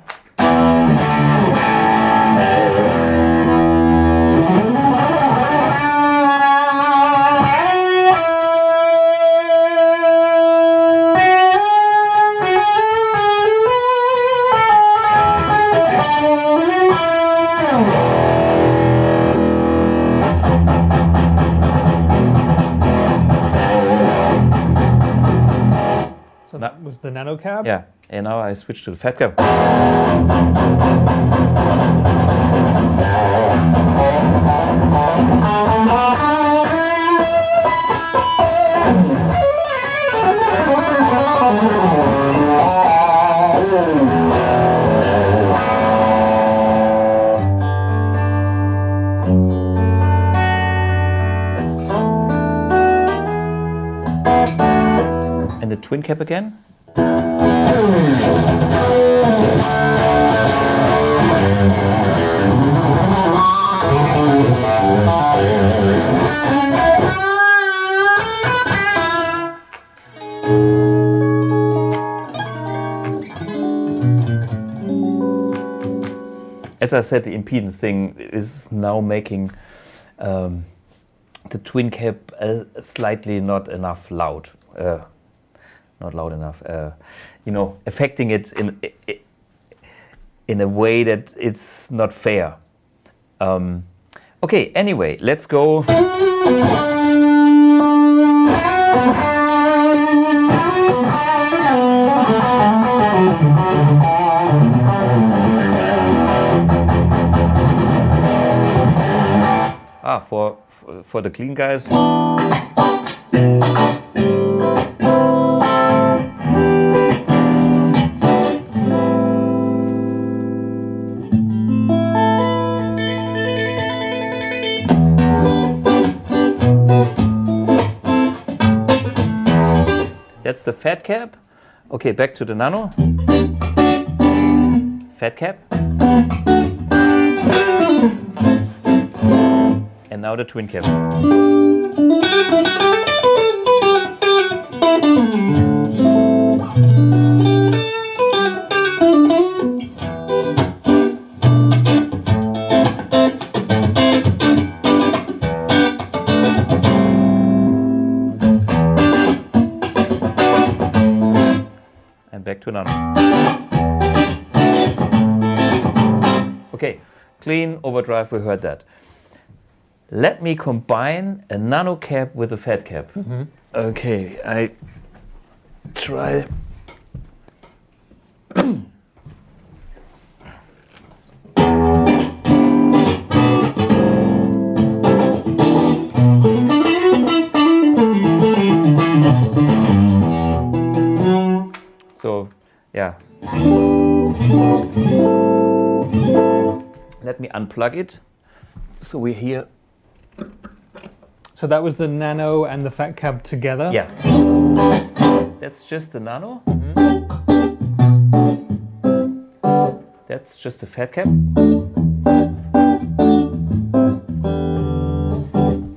So that was the NanoCab? Yeah, and now I switch to the FATCAB. And the TWINCAB again. As I said, the impedance thing is now making the TWINCAB slightly not enough loud. Not loud enough, you know, affecting it in a way that it's not fair. Okay, anyway, let's go. For the clean guys. That's the FATCAB. Okay, back to the Nano. FATCAB. And now the TWINCAB. And back to Nano. Okay, clean overdrive, we heard that. Let me combine a NanoCab with a FATCAB. Okay, I try. So, yeah. Let me unplug it. So we hear. So that was the Nano and the FATCAB together? Yeah. That's just the Nano. That's just the FATCAB.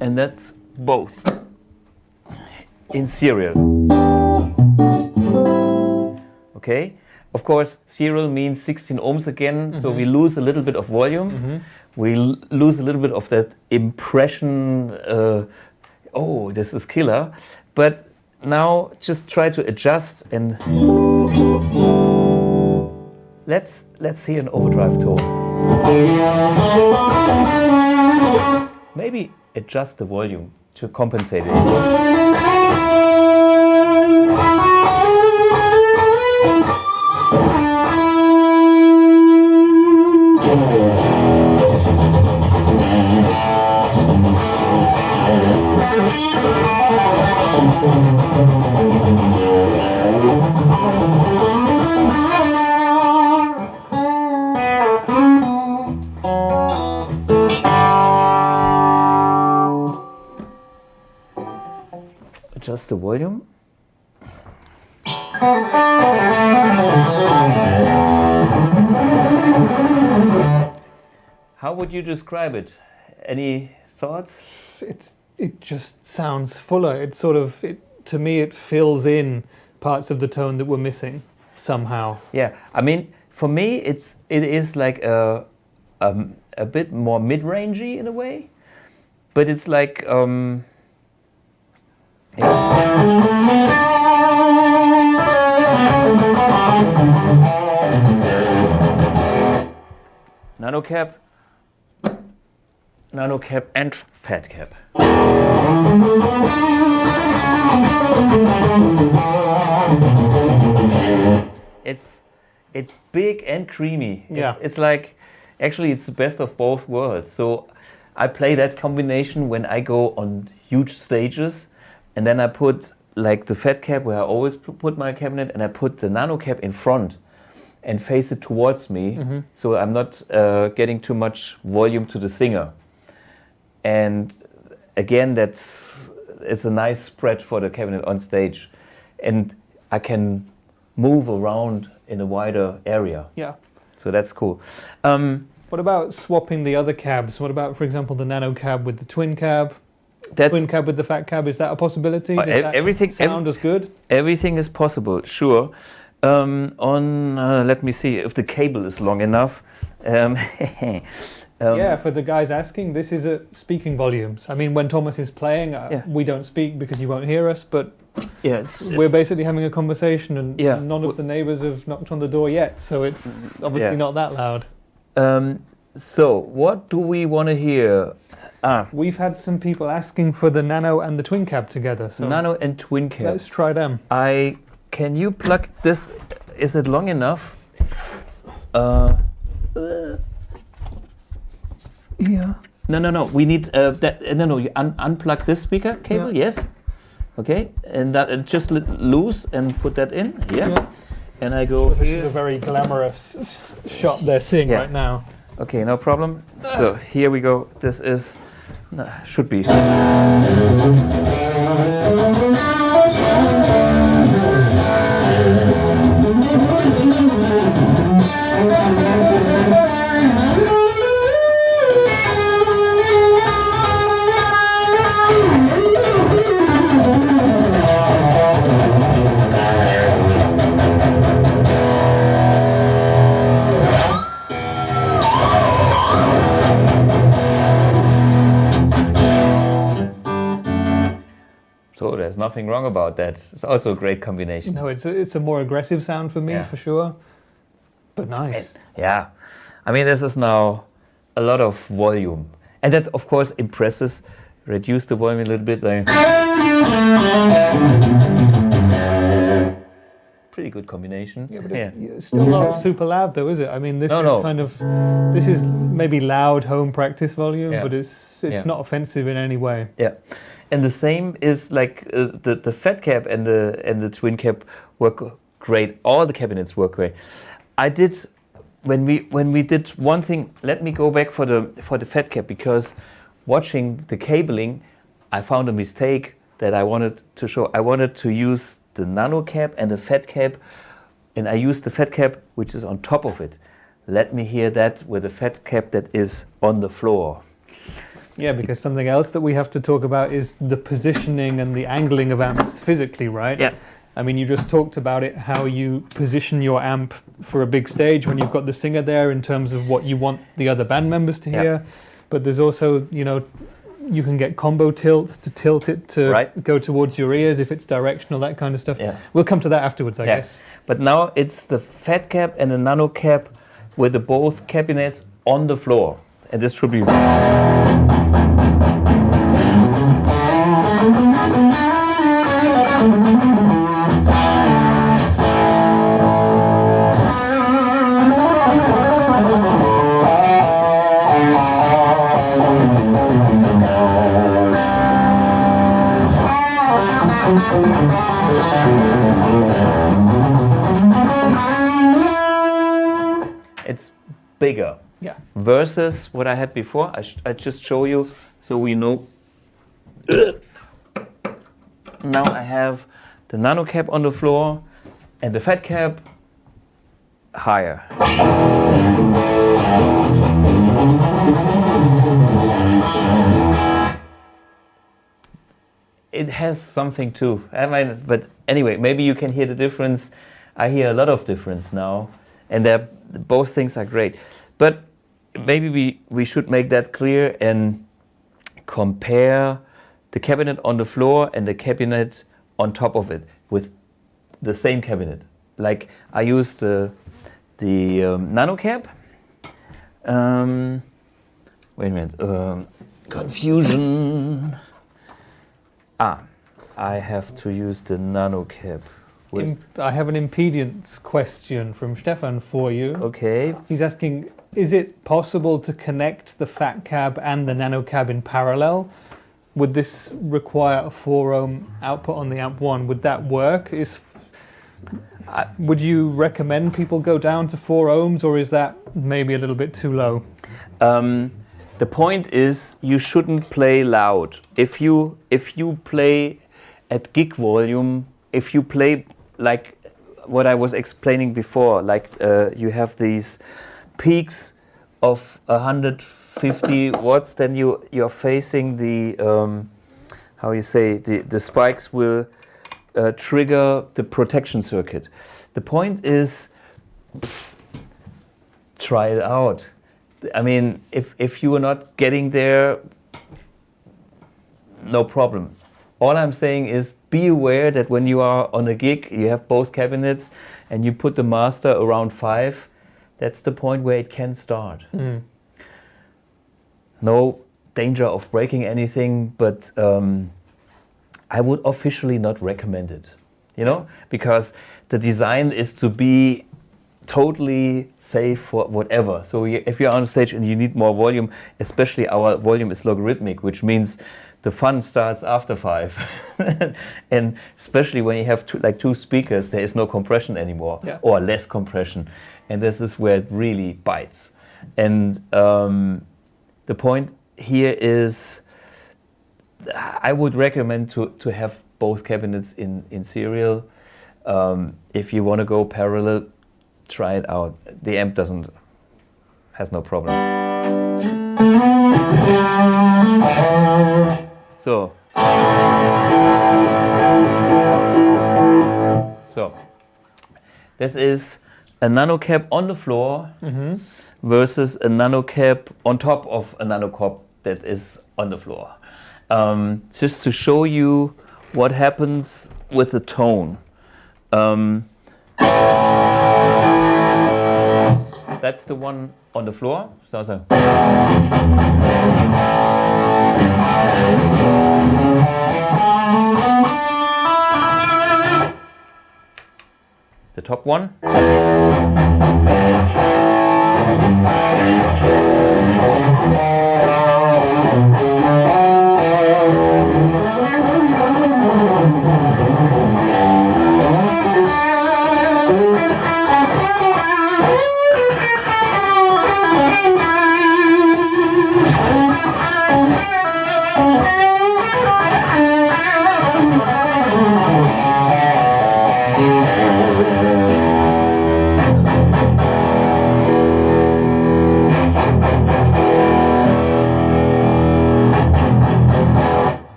And that's both in serial. Okay. Of course, serial means 16 ohms again, so we lose a little bit of volume. We lose a little bit of that impression, oh, this is killer. But now just try to adjust and let's hear an overdrive tone. Maybe adjust the volume to compensate it. Adjust the volume. How would you describe it? Any thoughts? It just sounds fuller. It sort of, to me, it fills in parts of the tone that we're missing somehow. Yeah, I mean, for me, it is like a bit more mid-rangey in a way, but it's like NanoCab, and FATCAB. It's big and creamy. Yeah. It's like, actually, it's the best of both worlds. So I play that combination when I go on huge stages, and then I put like the FATCAB where I always put my cabinet, and I put the NanoCab in front and face it towards me, so I'm not getting too much volume to the singer. And again, it's a nice spread for the cabinet on stage, and I can move around in a wider area. Yeah. So that's cool. What about swapping the other cabs? What about, for example, the NanoCab with the TWINCAB? TWINCAB with the FATCAB, is that a possibility? Does that everything sound as good? Everything is possible, sure. Let me see if the cable is long enough. Yeah, for the guys asking, this is at speaking volumes. I mean, when Thomas is playing, we don't speak because you won't hear us, but we're basically having a conversation, and none of the neighbors have knocked on the door yet, so it's obviously not that loud. So, what do we want to hear? We've had some people asking for the Nano and the TWINCAB together. So Nano and TWINCAB. Let's try them. Can you plug this? Is it long enough? Yeah. No. We need that. No. You unplug this speaker cable. Yeah. Yes. Okay. And that just loose and put that in. Yeah. And I go. So this is a very glamorous shot they're seeing right now. Okay, no problem. So here we go. This is should be. nothing wrong about that. It's also a great combination. No, it's a more aggressive sound for me, for sure. But nice. Yeah. I mean, this is now a lot of volume. And that, of course, impresses. Reduce the volume a little bit. Like pretty good combination. Yeah, but it's still not super loud, though, is it? I mean, this this is maybe loud home practice volume, but it's not offensive in any way. Yeah, and the same is like the FATCAB and the TWINCAB work great. All the cabinets work great. I did when we did one thing. Let me go back for the FATCAB, because watching the cabling, I found a mistake that I wanted to show. I wanted to use the NanoCab and the FATCAB, and I used the FATCAB which is on top of it. Let me hear that with the FATCAB that is on the floor. Yeah, because something else that we have to talk about is the positioning and the angling of amps physically, right? Yeah. I mean, you just talked about it, how you position your amp for a big stage when you've got the singer there in terms of what you want the other band members to hear. But there's also, you know, you can get combo tilts to tilt it to go towards your ears if it's directional, that kind of stuff. Yeah. We'll come to that afterwards, I guess. But now it's the FATCAB and the NanoCab with the both cabinets on the floor. And this should be... It's bigger. Yeah. Versus what I had before. I just show you so we know. Now I have the NanoCab on the floor and the FATCAB higher. It has something too. I mean, but anyway, maybe you can hear the difference. I hear a lot of difference now, and both things are great. But maybe we should make that clear and compare the cabinet on the floor and the cabinet on top of it with the same cabinet. Like I used the NanoCab. Wait a minute. Confusion. I have to use the NanoCab. I have an impedance question from Stefan for you. Okay. He's asking, is it possible to connect the FATCAB and the NanoCab in parallel? Would this require a 4 ohm output on the AMP1? Would that work? Would you recommend people go down to 4 ohms, or is that maybe a little bit too low? The point is, you shouldn't play loud. If you play at gig volume, if you play like what I was explaining before, like you have these peaks of 150 watts, then you're facing the how you say the spikes will trigger the protection circuit. The point is, try it out. I mean, if you are not getting there, no problem. All I'm saying is be aware that when you are on a gig, you have both cabinets and you put the master around 5, that's the point where it can start. No danger of breaking anything, but I would officially not recommend it, you know, because the design is to be totally safe for whatever. So if you're on stage and you need more volume, especially our volume is logarithmic, which means the fun starts after 5. And especially when you have two speakers, there is no compression anymore, or less compression. And this is where it really bites. And the point here is, I would recommend to have both cabinets in serial. If you want to go parallel, try it out. The amp has no problem. So this is a NanoCab on the floor versus a NanoCab on top of a NanoCab that is on the floor. Just to show you what happens with the tone. That's the one on the floor. So. The top one.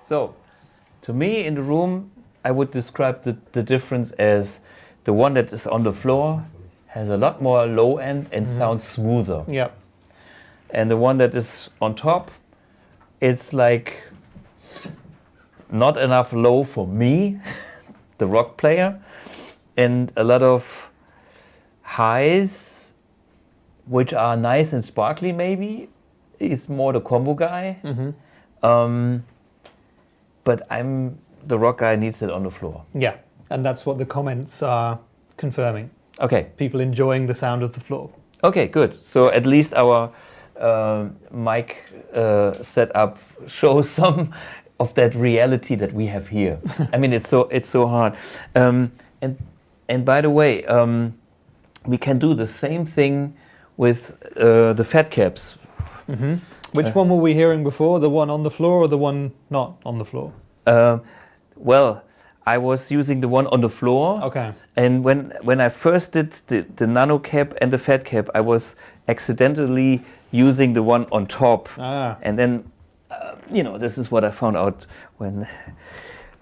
So, to me in the room, I would describe the difference as the one that is on the floor has a lot more low end and sounds smoother. Yeah. And the one that is on top, it's like not enough low for me, the rock player, and a lot of highs, which are nice and sparkly maybe. It's more the combo guy. But the rock guy needs it on the floor. Yeah, and that's what the comments are confirming. Okay. People enjoying the sound of the floor. Okay, good. So at least our mic setup shows some of that reality that we have here. I mean, it's so hard. And by the way, we can do the same thing with the FATCABs. Which one were we hearing before? The one on the floor or the one not on the floor? Well, I was using the one on the floor. Okay. And when I first did the NanoCab and the FATCAB, I was accidentally using the one on top. And then, this is what I found out when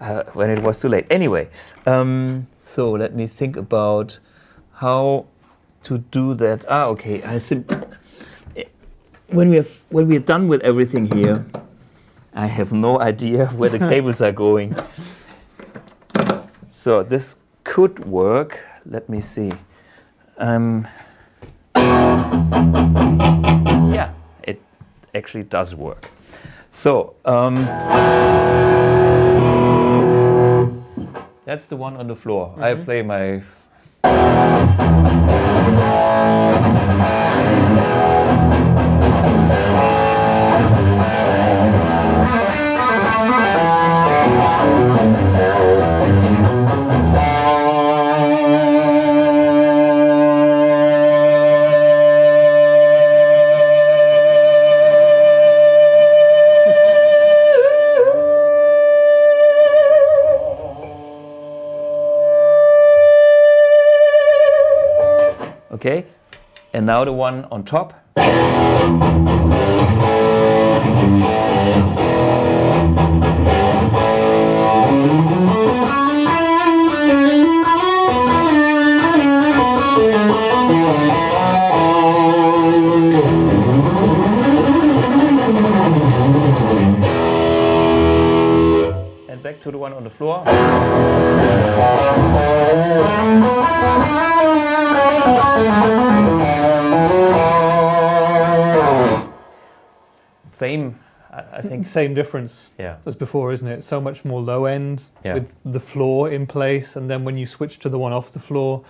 it was too late. Anyway, so let me think about how to do that. Okay. When we are done with everything here, I have no idea where the cables are going. So this could work. Let me see. Yeah, it actually does work. So that's the one on the floor. I play my. Okay, and now the one on top. And back to the one on the floor. Same, I think. Same difference Yeah. as before, isn't it? So much more low end with the floor in place, and then when you switch to the one off the floor,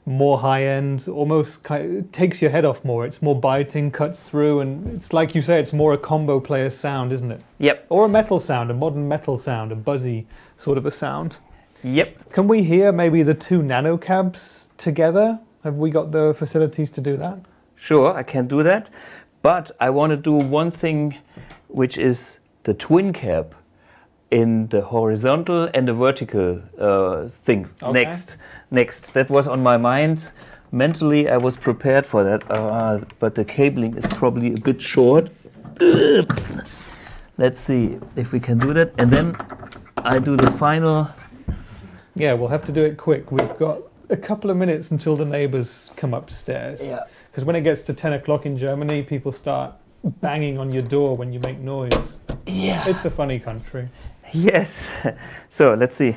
more high end, almost it takes your head off more. It's more biting, cuts through, and it's like you say, it's more a combo player's sound, isn't it? Yep. Or a metal sound, a modern metal sound, a buzzy sort of a sound. Yep. Can we hear maybe the two NanoCabs together? Have we got the facilities to do that? Sure, I can do that. But I want to do one thing, which is the TWINCAB in the horizontal and the vertical thing. Okay. Next. That was on my mind. Mentally, I was prepared for that, but the cabling is probably a bit short. Let's see if we can do that. And then I do the final. Yeah, we'll have to do it quick. We've got a couple of minutes until the neighbors come upstairs. Yeah. Because when it gets to 10 o'clock in Germany, people start banging on your door when you make noise. Yeah. It's a funny country. Yes. So let's see.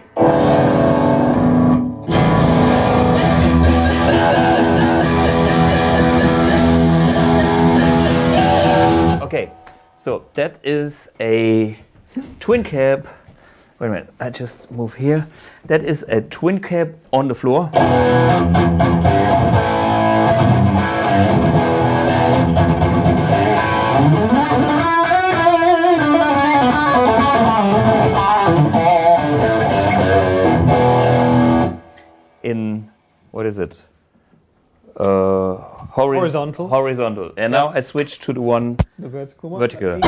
Okay, so that is a twin cab. Wait a minute, I just move here. That is a twin cab on the floor. In, what is it? Horizontal. Horizontal. And now I switch to the one, The vertical one. vertical.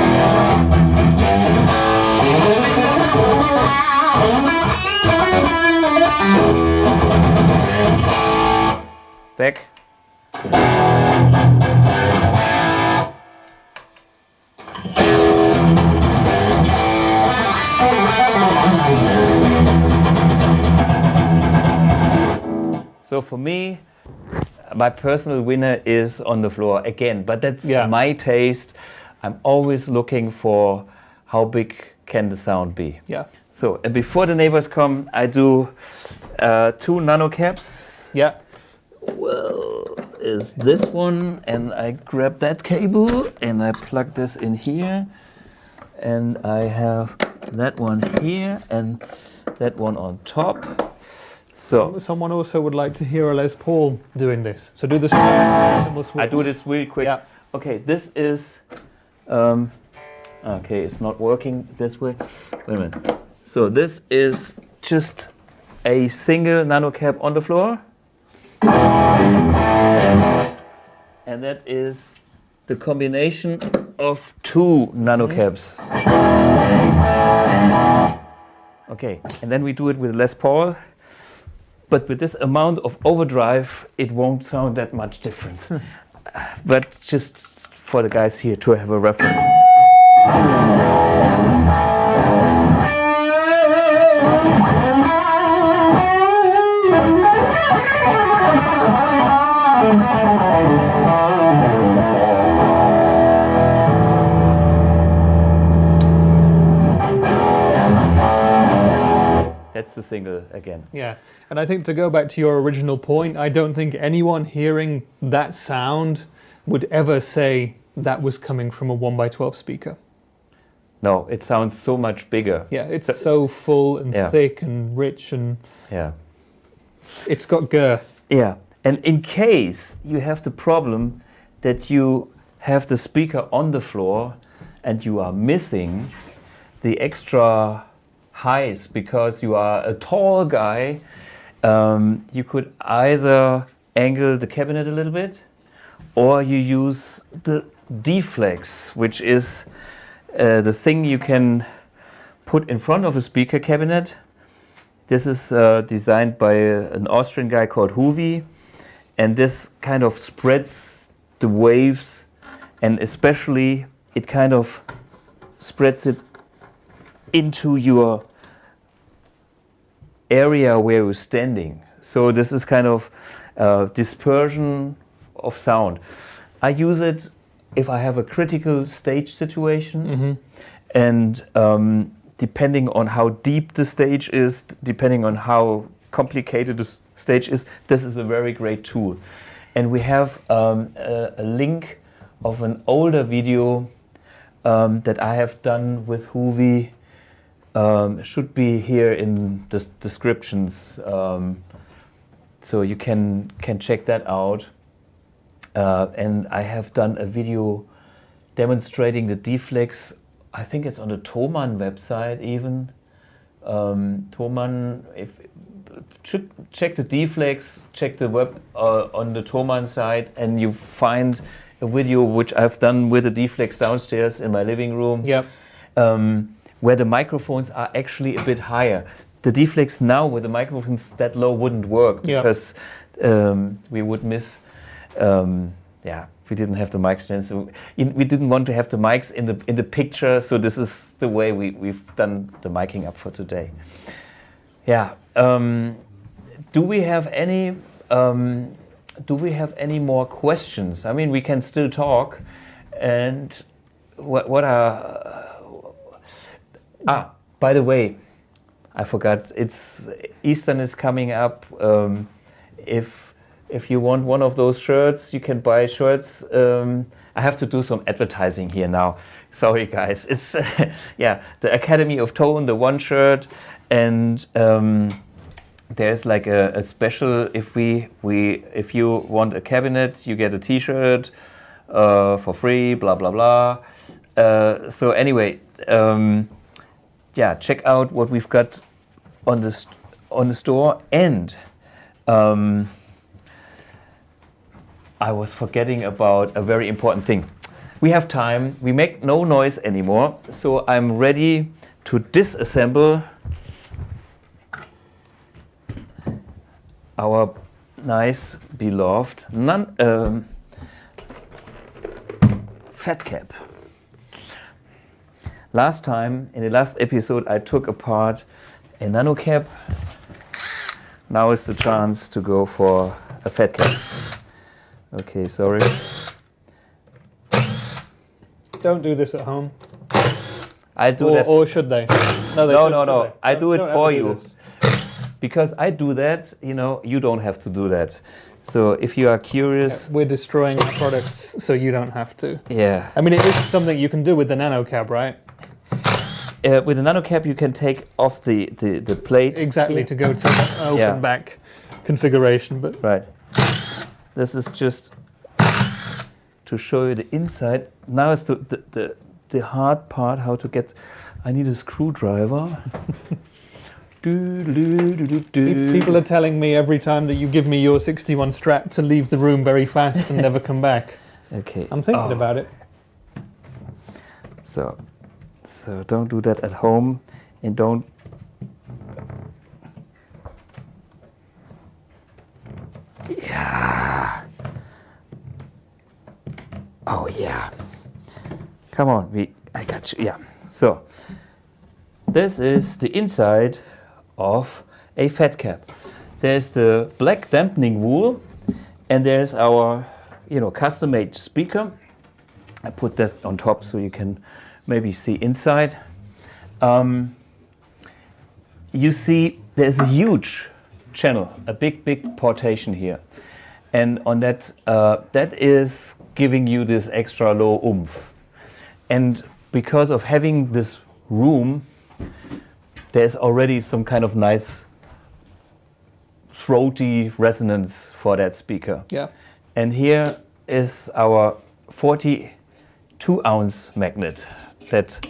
Back. So for me, my personal winner is on the floor again, but that's my taste. I'm always looking for how big can the sound be. Yeah. So and before the neighbors come, I do 2 NanoCabs. Yeah. Well, is this one, and I grab that cable and I plug this in here, and I have that one here and that one on top. So someone also would like to hear a Les Paul doing this. So do this. And we'll switch. I do this really quick. Yeah. Okay, this is. Okay, it's not working this way. Wait a minute. So this is just a single NanoCab on the floor. And that is the combination of 2 NanoCabs. Okay, and then we do it with Les Paul. But with this amount of overdrive, it won't sound that much different. But just for the guys here to have a reference. That's the single again. Yeah, and I think to go back to your original point, I don't think anyone hearing that sound would ever say that was coming from a 1x12 speaker. No, it sounds so much bigger. Yeah, it's so full and thick and rich, and it's got girth. Yeah, and in case you have the problem that you have the speaker on the floor and you are missing the extra highs because you are a tall guy, you could either angle the cabinet a little bit, or you use the D-flex, which is the thing you can put in front of a speaker cabinet. This is designed by an Austrian guy called Huvi, and this kind of spreads the waves, and especially it kind of spreads it into your area where you're standing. So this is kind of dispersion of sound. I use it if I have a critical stage situation, and depending on how deep the stage is, depending on how complicated the stage is, this is a very great tool. And we have a link of an older video that I have done with Huvi. Should be here in the descriptions, so you can check that out. And I have done a video demonstrating the D-Flex. I think it's on the Thomann website even. Thomann, should check the D-Flex, check the web on the Thomann site, and you find a video which I've done with the D-Flex downstairs in my living room. Yep. Where the microphones are actually a bit higher. The D-Flex now with the microphones that low wouldn't work because we would miss. We didn't have the mic stands. So we didn't want to have the mics in the picture. So this is the way we've done the miking up for today. Yeah. Do we have any? Do we have any more questions? I mean, we can still talk. And what are? by the way, I forgot. It's Eastern is coming up. If you want one of those shirts, you can buy shirts. I have to do some advertising here now. Sorry, guys. It's yeah, the Academy of Tone, the one shirt, and there's like a special. If you want a cabinet, you get a T-shirt for free. Blah blah blah. So anyway, yeah, check out what we've got on the store. And I was forgetting about a very important thing. We have time. We make no noise anymore. So I'm ready to disassemble our nice, beloved FATCAB. Last time, in the last episode, I took apart a NanoCab. Now is the chance to go for a FATCAB. Okay, sorry. Don't do this at home. I do that. Or should they? No. I do it for you. This. Because I do that, you don't have to do that. So if you are curious... Yeah, we're destroying our products so you don't have to. Yeah. I mean, it is something you can do with the NanoCab, right? With the NanoCab, you can take off the plate. Exactly, to go to an open back configuration. But right. This is just to show you the inside. Now is the hard part, how to get... I need a screwdriver. People are telling me every time that you give me your 61 Strat to leave the room very fast and never come back. Okay. I'm thinking about it. So don't do that at home, and don't... Yeah. Oh yeah. Come on, I got you. Yeah. So this is the inside of a FATCAB. There's the black dampening wool, and there's our, custom-made speaker. I put this on top so you can maybe see inside. You see there's a huge channel, a big portation here. And on that, that is giving you this extra low oomph. And because of having this room, there's already some kind of nice throaty resonance for that speaker. Yeah. And here is our 42-ounce magnet that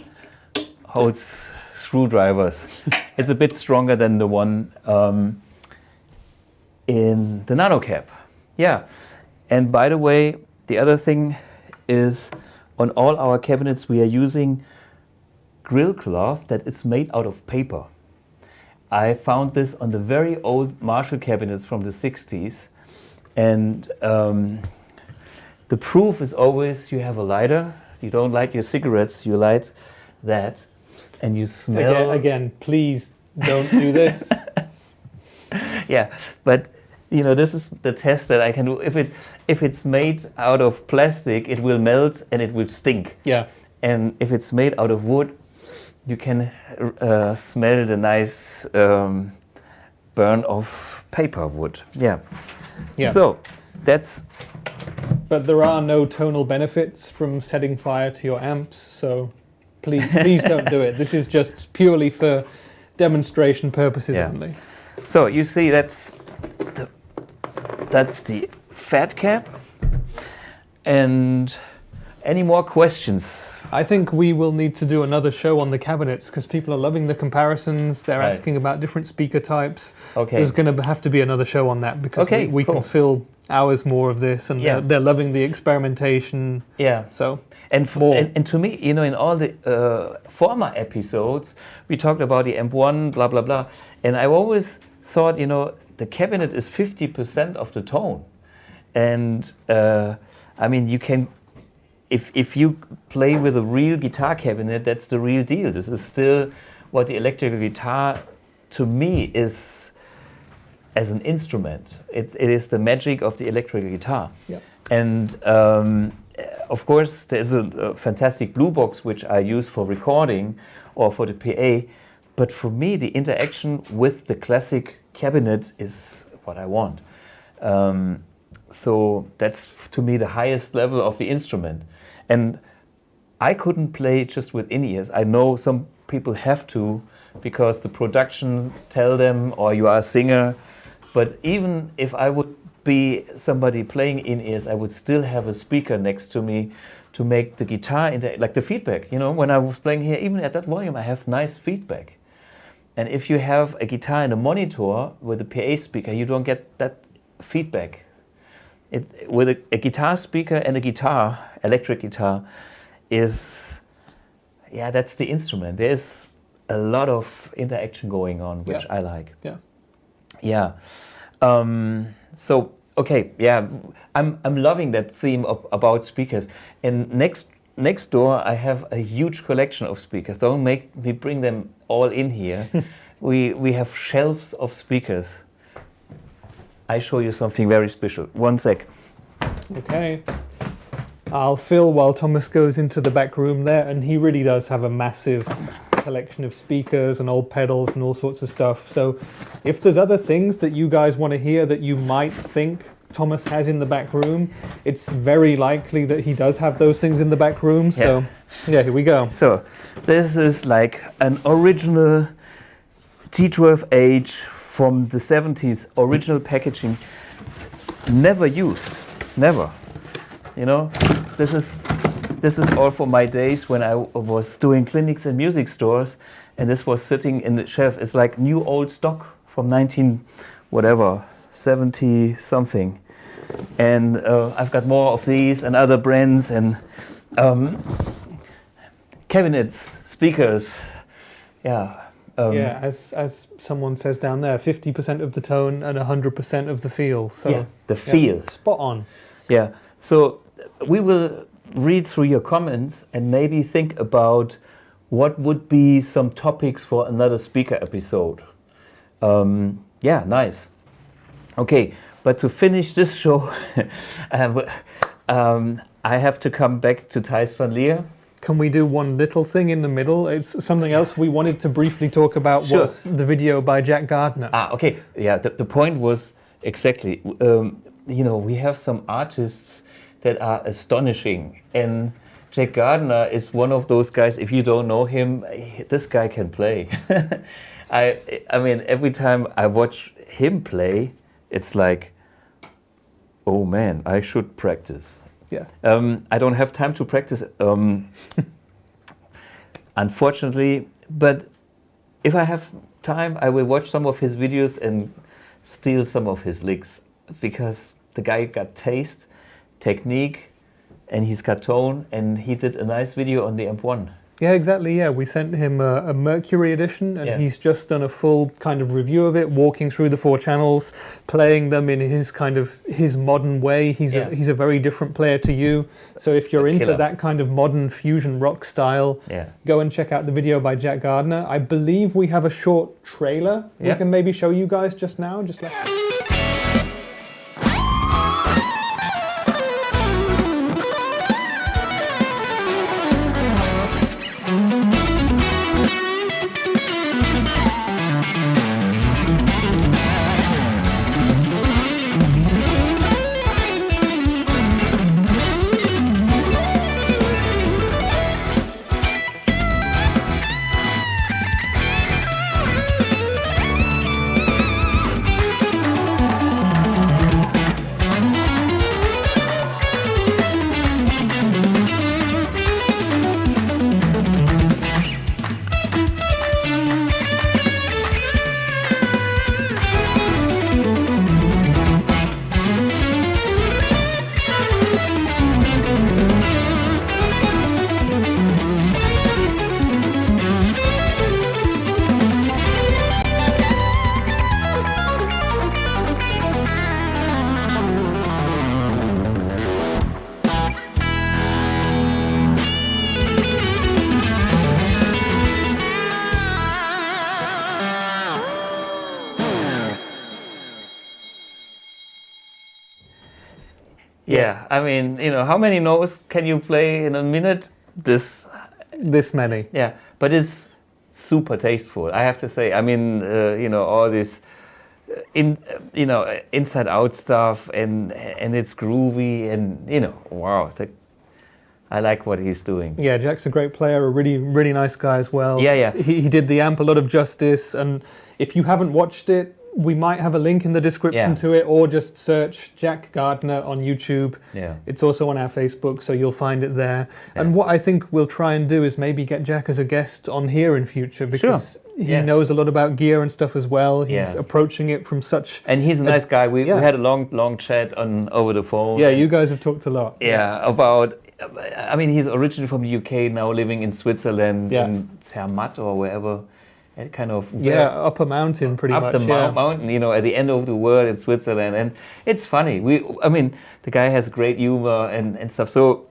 holds screwdrivers. It's a bit stronger than the one in the NanoCab. Yeah. And by the way, the other thing is, on all our cabinets we are using grill cloth that is made out of paper. I found this on the very old Marshall cabinets from the 60s, and the proof is always you have a lighter, you don't light your cigarettes, you light that, and you smell... Again, please don't do this. Yeah, but this is the test that I can do. If it's made out of plastic, it will melt and it will stink. Yeah. And if it's made out of wood, you can smell the nice burn of paper wood. Yeah. So that's... But there are no tonal benefits from setting fire to your amps, so please don't do it. This is just purely for demonstration purposes only. So you see, that's the FATCAB. And any more questions? I think we will need to do another show on the cabinets because people are loving the comparisons. They're asking about different speaker types. Okay. There's going to have to be another show on that because we can fill hours more of this, and they're loving the experimentation. Yeah. So and to me, in all the former episodes, we talked about the AMP1, blah blah blah, and I always thought, the cabinet is 50% of the tone, and I mean, you can. If you play with a real guitar cabinet, that's the real deal. This is still what the electrical guitar, to me, is as an instrument. It is the magic of the electrical guitar. Yep. And of course, there's a fantastic blue box which I use for recording or for the PA, But for me, the interaction with the classic cabinet is what I want. So that's to me the highest level of the instrument. And I couldn't play just with in-ears. I know some people have to because the production tell them, or you are a singer. But even if I would be somebody playing in-ears, I would still have a speaker next to me to make the guitar, like the feedback. You know, when I was playing here, even at that volume, I have nice feedback. And if you have a guitar and a monitor with a PA speaker, you don't get that feedback. With a guitar speaker and a guitar, electric guitar, is, yeah, that's the instrument. There's a lot of interaction going on, which I like. Yeah. Yeah. So, okay, yeah, I'm loving that theme about speakers. And next door, I have a huge collection of speakers. Don't make me bring them all in here. We have shelves of speakers. I show you something very special. One sec. Okay. I'll fill while Thomas goes into the back room there, and he really does have a massive collection of speakers and old pedals and all sorts of stuff. So if there's other things that you guys want to hear that you might think Thomas has in the back room, it's very likely that he does have those things in the back room. So yeah, here we go. So this is like an original T12H from the 70s, original packaging, never used, never. You know, this is all from my days when I was doing clinics and music stores, and this was sitting in the shelf. It's like new old stock from 70 something. And I've got more of these and other brands and cabinets, speakers. Yeah. Yeah, as someone says down there, 50% of the tone and 100% of the feel. So yeah, the feel. Spot on. Yeah. So we will read through your comments and maybe think about what would be some topics for another speaker episode. Yeah, nice. Okay, but to finish this show, I have to come back to Thijs van Leer. Can we do one little thing in the middle? It's something else we wanted to briefly talk about. Sure. Was the video by JackGardiner. Okay. Yeah, the point was exactly, you know, we have some artists that are astonishing. And JackGardiner is one of those guys, if you don't know him, this guy can play. I mean, every time I watch him play, it's like, oh man, I should practice. Yeah. I don't have time to practice, unfortunately, but if I have time, I will watch some of his videos and steal some of his licks, because the guy got taste, technique, and he's got tone, and he did a nice video on the AMP1. Yeah, exactly. Yeah, we sent him a Mercury Edition, and he's just done a full kind of review of it, walking through the 4 channels, playing them in his kind of his modern way. He's a very different player to you. So if you're into that kind of modern fusion rock style, go and check out the video by JackGardiner. I believe we have a short trailer we can maybe show you guys just now. Just like. Yeah, I mean, you know, how many notes can you play in a minute? This many. Yeah, but it's super tasteful, I have to say. I mean, all this inside out stuff, and it's groovy, and wow, I like what he's doing. Yeah, Jack's a great player, a really, really nice guy as well. Yeah. He did the amp a lot of justice, and if you haven't watched it, we might have a link in the description to it, or just search JackGardiner on YouTube. Yeah. It's also on our Facebook, so you'll find it there. Yeah. And what I think we'll try and do is maybe get Jack as a guest on here in future, because he knows a lot about gear and stuff as well. He's approaching it from such... And he's a nice guy. We had a long chat over the phone. Yeah, you guys have talked a lot. Yeah, about... I mean, he's originally from the UK, now living in Switzerland, in Zermatt or wherever. Kind of up a mountain pretty much. Up the mountain, at the end of the world in Switzerland, and it's funny. The guy has great humor and stuff. So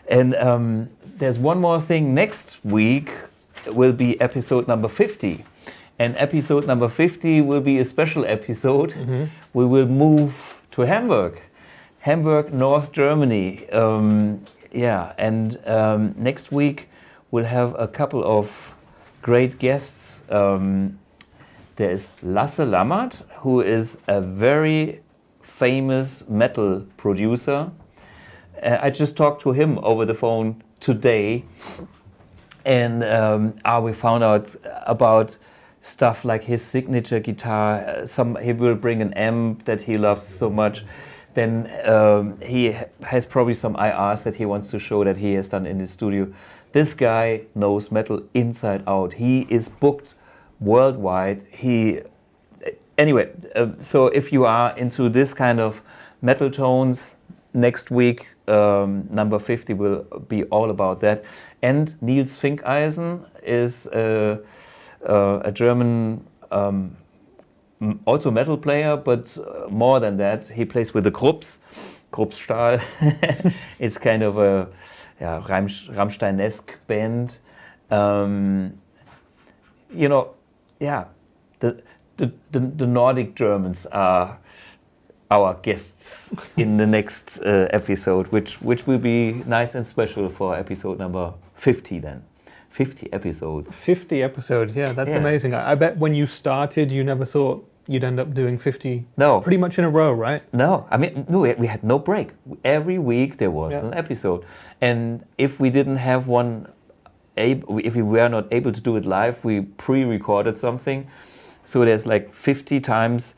and there's one more thing. Next week will be episode number 50, and episode number 50 will be a special episode. Mm-hmm. We will move to Hamburg, North Germany. And next week we'll have a couple of great guests. There is Lasse Lammert, who is a very famous metal producer. I just talked to him over the phone today, and we found out about stuff like his signature guitar. He will bring an amp that he loves so much. Then he has probably some IRs that he wants to show that he has done in his studio. This guy knows metal inside out. He is booked worldwide. So if you are into this kind of metal tones, next week, number 50 will be all about that. And Nils Finkeisen is a German, also metal player, but more than that, he plays with the Kruppstahl. It's kind of a Rammstein-esque band. The Nordic Germans are our guests in the next episode, which will be nice and special for episode number 50 then. 50 episodes. 50 episodes, that's amazing. I bet when you started, you never thought you'd end up doing 50 pretty much in a row, right? No, we had no break. Every week there was an episode. And if we didn't have one, if we were not able to do it live, we pre-recorded something. So there's like 50 times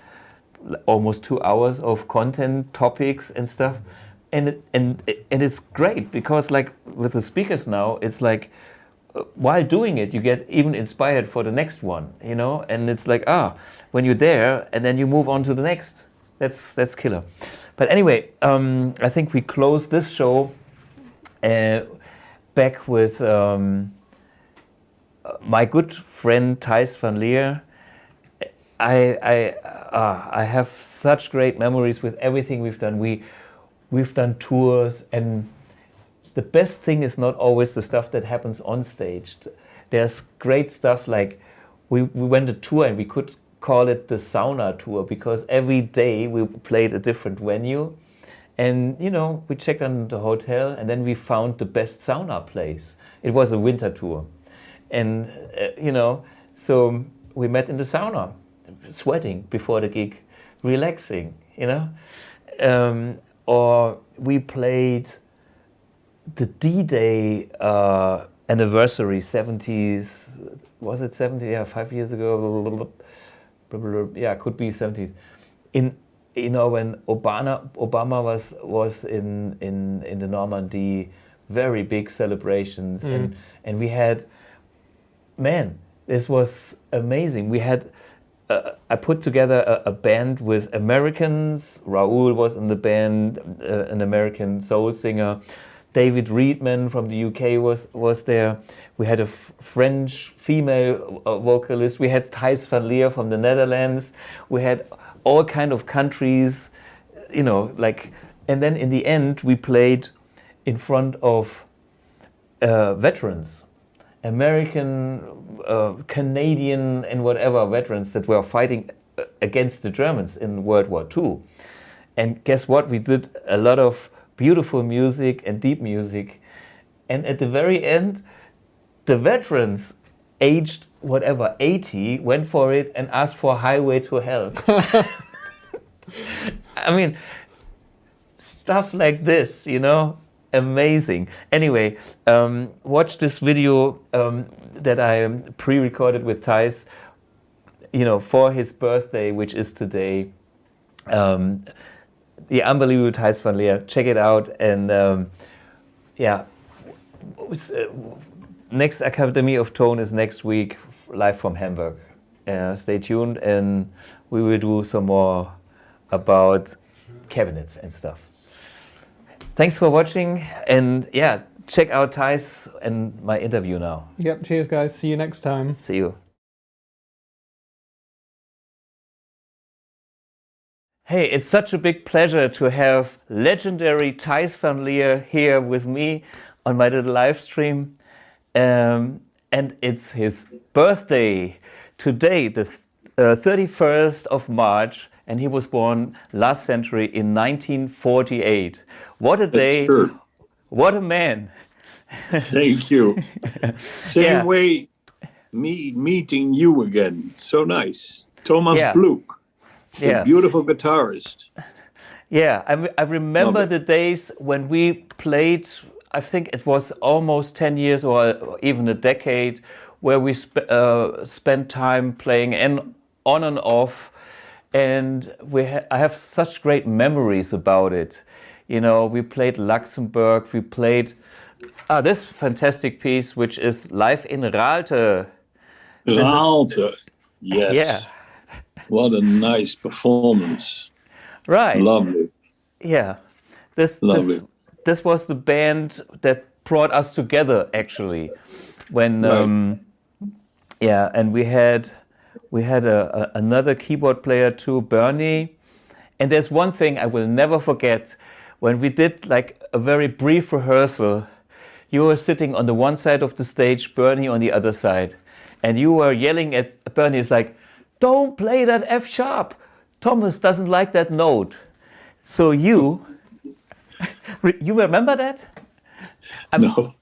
almost 2 hours of content, topics and stuff. And it's great because like with the speakers now, it's like while doing it, you get even inspired for the next one, and it's like, when you're there and then you move on to the next, that's killer. But anyway, I think we close this show back with my good friend Thijs van Leer. I have such great memories with everything we've done. We've done tours, and the best thing is not always the stuff that happens on stage. There's great stuff like we went a tour and we could call it the sauna tour because every day we played a different venue, and we checked on the hotel and then we found the best sauna place. It was a winter tour, and so we met in the sauna, sweating before the gig, relaxing, or we played the D-Day anniversary, 70s, was it 70? Yeah, 5 years ago. Yeah, could be 70s. When Obama was in the Normandy, very big celebrations, and we had, this was amazing. We had. I put together a band with Americans. Raoul was in the band, an American soul singer. David Reedman from the UK was there. We had a French female vocalist. We had Thijs van Leer from the Netherlands. We had all kind of countries, and then in the end we played in front of veterans. American, Canadian, and whatever veterans that were fighting against the Germans in World War II. And guess what? We did a lot of beautiful music and deep music. And at the very end, the veterans aged whatever 80 went for it and asked for Highway to Hell. I mean, stuff like this, you know, amazing. Anyway, watch this video that I pre-recorded with Thijs, you know, for his birthday, which is today. The unbelievable Thijs van Leer. Check it out. And yeah, next Academy of Tone is next week, live from Hamburg. Stay tuned, and we will do some more about cabinets and stuff. Thanks for watching, and yeah, check out Thijs and my interview now. Yep, cheers guys, see you next time. See you. Hey, it's such a big pleasure to have legendary Thijs van Leer here with me on my little live stream. And it's his birthday today, the 31st of March, and he was born last century in 1948. What a day, what a man. Thank you. Same way, me meeting you again, so nice. Thomas Bluk. A beautiful guitarist. Yeah, I remember the days when we played, I think it was almost 10 years or even a decade, where we spent time playing on and off, and I have such great memories about it. You know, we played Luxembourg, we played this fantastic piece, which is Live in Raalte. Raalte, yes. Yeah. What a nice performance. Right. Lovely. Yeah. This was the band that brought us together, actually. When and we had another keyboard player too, Bernie. And there's one thing I will never forget. When we did like a very brief rehearsal, you were sitting on the one side of the stage, Bernie on the other side, and you were yelling at Bernie, it's like, "Don't play that F sharp. Thomas doesn't like that note." So you remember that? No.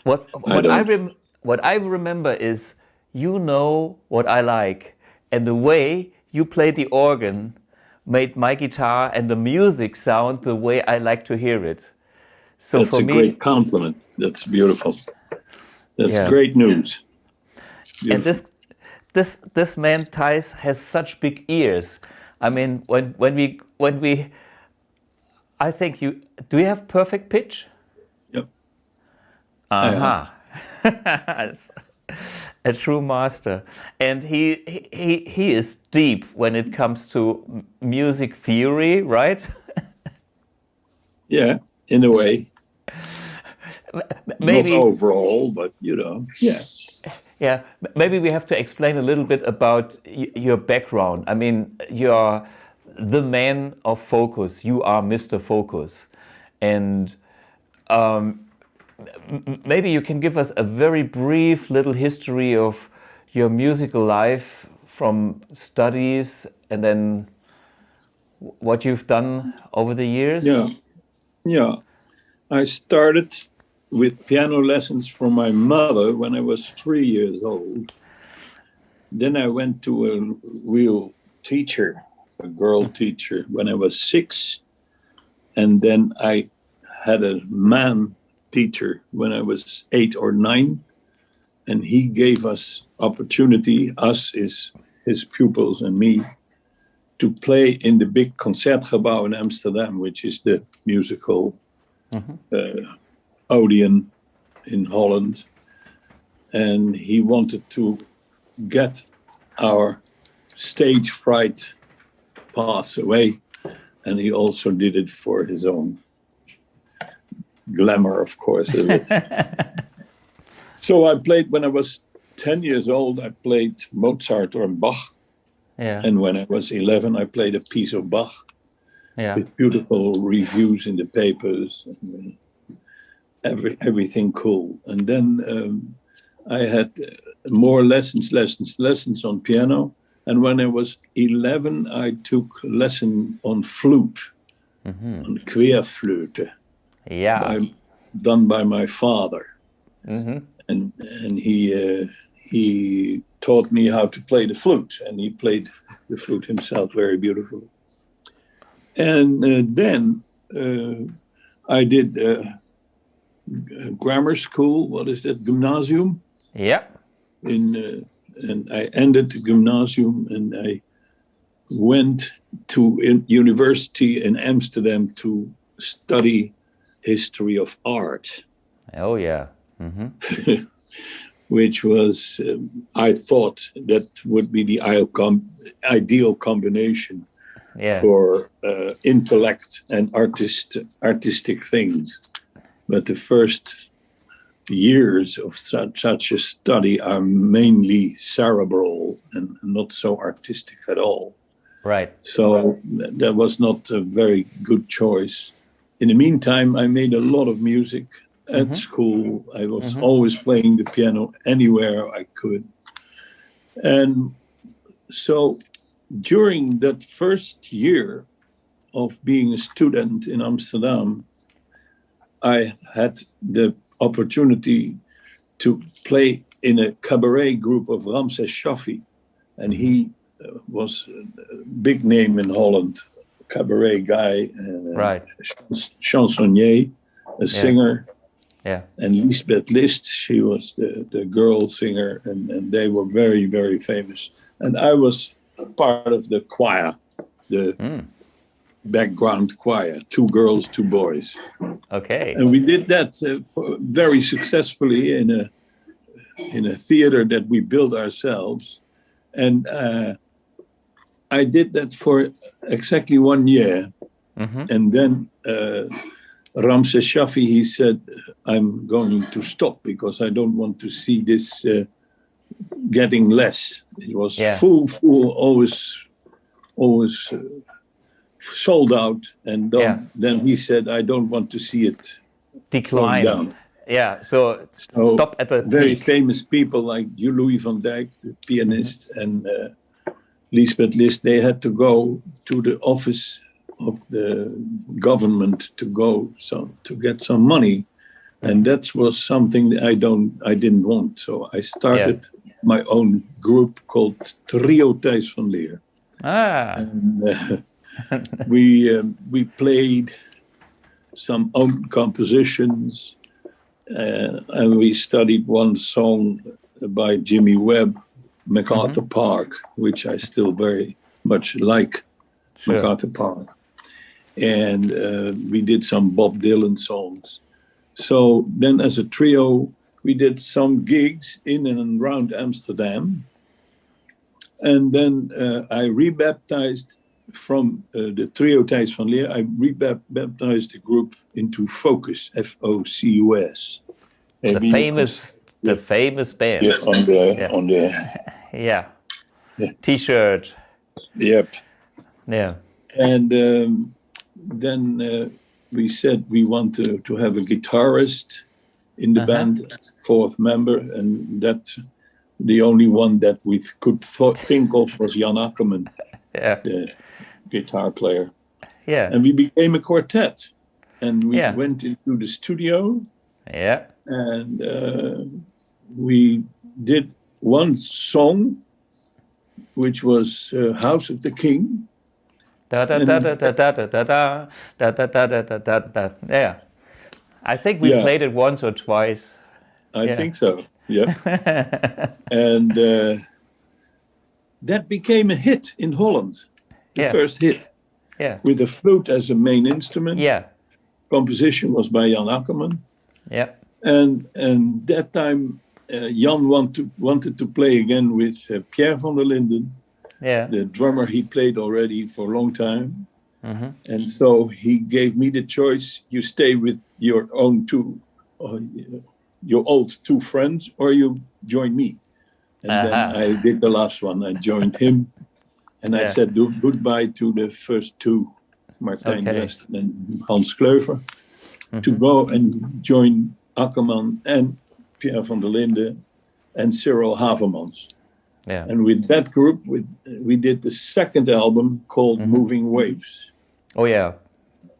What I remember is, you know what I like, and the way you played the organ made my guitar and the music sound the way I like to hear it. So that's for a me, great compliment. That's beautiful. That's great news. Beautiful. And this man Thijs has such big ears. I mean, when we, I think do you have perfect pitch? Yep. A true master, and he is deep when it comes to music theory, right? Yeah, in a way. Maybe not overall, but you know, yeah. Yeah, maybe we have to explain a little bit about your background. I mean, you're the man of focus. You are Mr. Focus, and maybe you can give us a very brief little history of your musical life from studies and then what you've done over the years. Yeah. I started with piano lessons from my mother when I was 3 years old. Then I went to a real teacher, a girl teacher, when I was 6. And then I had a man teacher when I was 8 or 9, and he gave us opportunity, us is his pupils and me, to play in the big Concertgebouw in Amsterdam, which is the musical Odeon in Holland. And he wanted to get our stage fright pass away, and he also did it for his own glamour, of course. So I played when I was 10 years old. I played Mozart or Bach, and when I was 11, I played a piece of Bach with beautiful reviews in the papers, and everything cool. And then I had more lessons on piano. And when I was 11, I took lesson on flute, on querflöte. Done by my father, and he he taught me how to play the flute, and he played the flute himself very beautifully. And then I did grammar school. What is that? Gymnasium. Yeah. And I ended the gymnasium, and I went to university in Amsterdam to study history of art. Oh yeah. Mm-hmm. Which was, I thought that would be the ideal combination for intellect and artistic things. But the first years of such a study are mainly cerebral and not so artistic at all. Right. So that was not a very good choice. In the meantime, I made a lot of music at school. I was always playing the piano anywhere I could. And so during that first year of being a student in Amsterdam, I had the opportunity to play in a cabaret group of Ramses Shaffi. And he was a big name in Holland, cabaret guy, and right. chansonnier, a singer. Yeah. And Lisbeth List, she was the girl singer, and they were very, very famous. And I was part of the choir, the background choir, 2 girls, 2 boys. Okay. And we did that very successfully in a theater that we built ourselves. And I did that for exactly 1 year. And then Ramses Shaffi, he said, I'm going to stop because I don't want to see this getting less. It was full, always sold out. And then he said, I don't want to see it decline. Down. Yeah, so stop at the very peak. famous people like Louis van Dijk, the pianist, and Lisbeth List, they had to go to the office of the government to get some money, and that was something that I didn't want. So I started my own group called Trio Thijs van Leer. And we played some own compositions, and we studied one song by Jimmy Webb, MacArthur Park, which I still very much like. MacArthur Park. And we did some Bob Dylan songs. So then as a trio, we did some gigs in and around Amsterdam. And then I rebaptized from the trio Thijs van Leer, I rebaptized the group into Focus, F-O-C-U-S. The famous band. Yeah, on the T-shirt. Yep. Yeah. And then we said we want to have a guitarist in the band, 4th member, and that the only one that we could think of was Jan Akkerman, the guitar player. Yeah. And we became a quartet, and we went into the studio. Yeah. And we did one song, which was House of the King. Yeah. I think we played it once or twice. I think so. Yeah. And that became a hit in Holland. The first hit. Yeah. With the flute as a main instrument. Yeah. Composition was by Jan Akkerman. Yeah. And that time Jan wanted to play again with Pierre van der Linden. Yeah. The drummer he played already for a long time. And so he gave me the choice, you stay with your own your old 2 friends, or you join me. And then I did the last one. I joined him. And I said goodbye to the first 2, Martijn West and Hans Kleuver, to go and join Akkerman and Pierre van der Linden and Cyril Havermans. Yeah. And with that group, we did the second album called Moving Waves. Oh, yeah.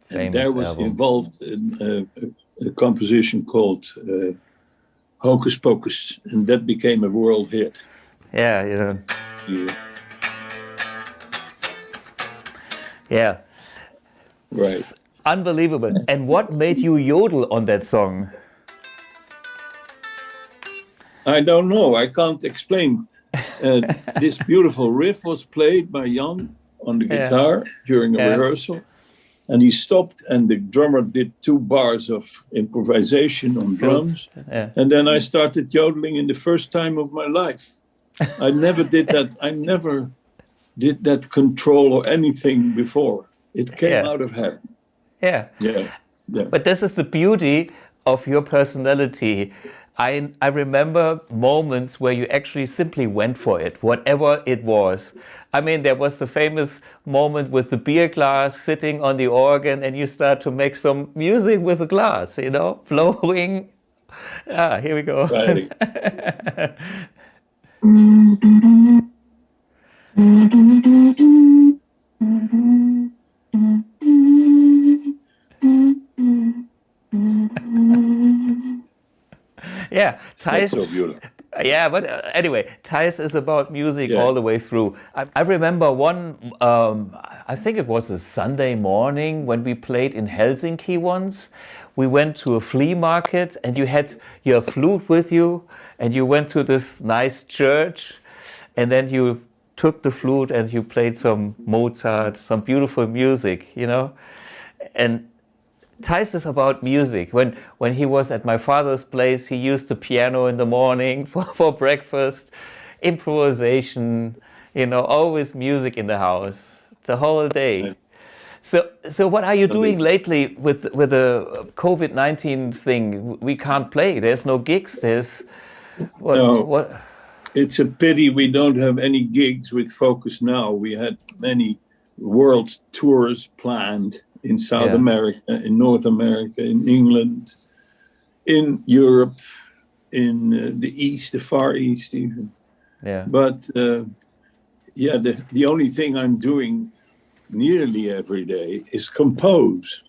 And there was involved a composition called Hocus Pocus, and that became a world hit. Yeah, you know. Yeah. Yeah. Right. It's unbelievable. And what made you yodel on that song? I don't know. I can't explain. This beautiful riff was played by Jan on the guitar during a rehearsal. And he stopped, and the drummer did 2 bars of improvisation on drums. Yeah. And then I started yodeling in the first time of my life. I never did that. I never did that control or anything before. It came out of heaven. Yeah. Yeah. Yeah. But this is the beauty of your personality. I remember moments where you actually simply went for it, whatever it was. I mean, there was the famous moment with the beer glass sitting on the organ, and you start to make some music with the glass, you know, flowing. Ah, here we go. Right. Yeah, Thijs. So beautiful. Yeah, but anyway, Thijs is about music all the way through. I remember one, I think it was a Sunday morning when we played in Helsinki once. We went to a flea market, and you had your flute with you, and you went to this nice church, and then you took the flute and you played some Mozart, some beautiful music, you know. And Thijs is about music. When he was at my father's place, he used the piano in the morning for breakfast, improvisation, you know, always music in the house, the whole day. So what are you doing lately with the COVID-19 thing? We can't play. There's no gigs. There's what? It's a pity we don't have any gigs with Focus now. We had many world tours planned in South America, in North America, in England, in Europe, in the East, the Far East even. Yeah. But the only thing I'm doing nearly every day is compose.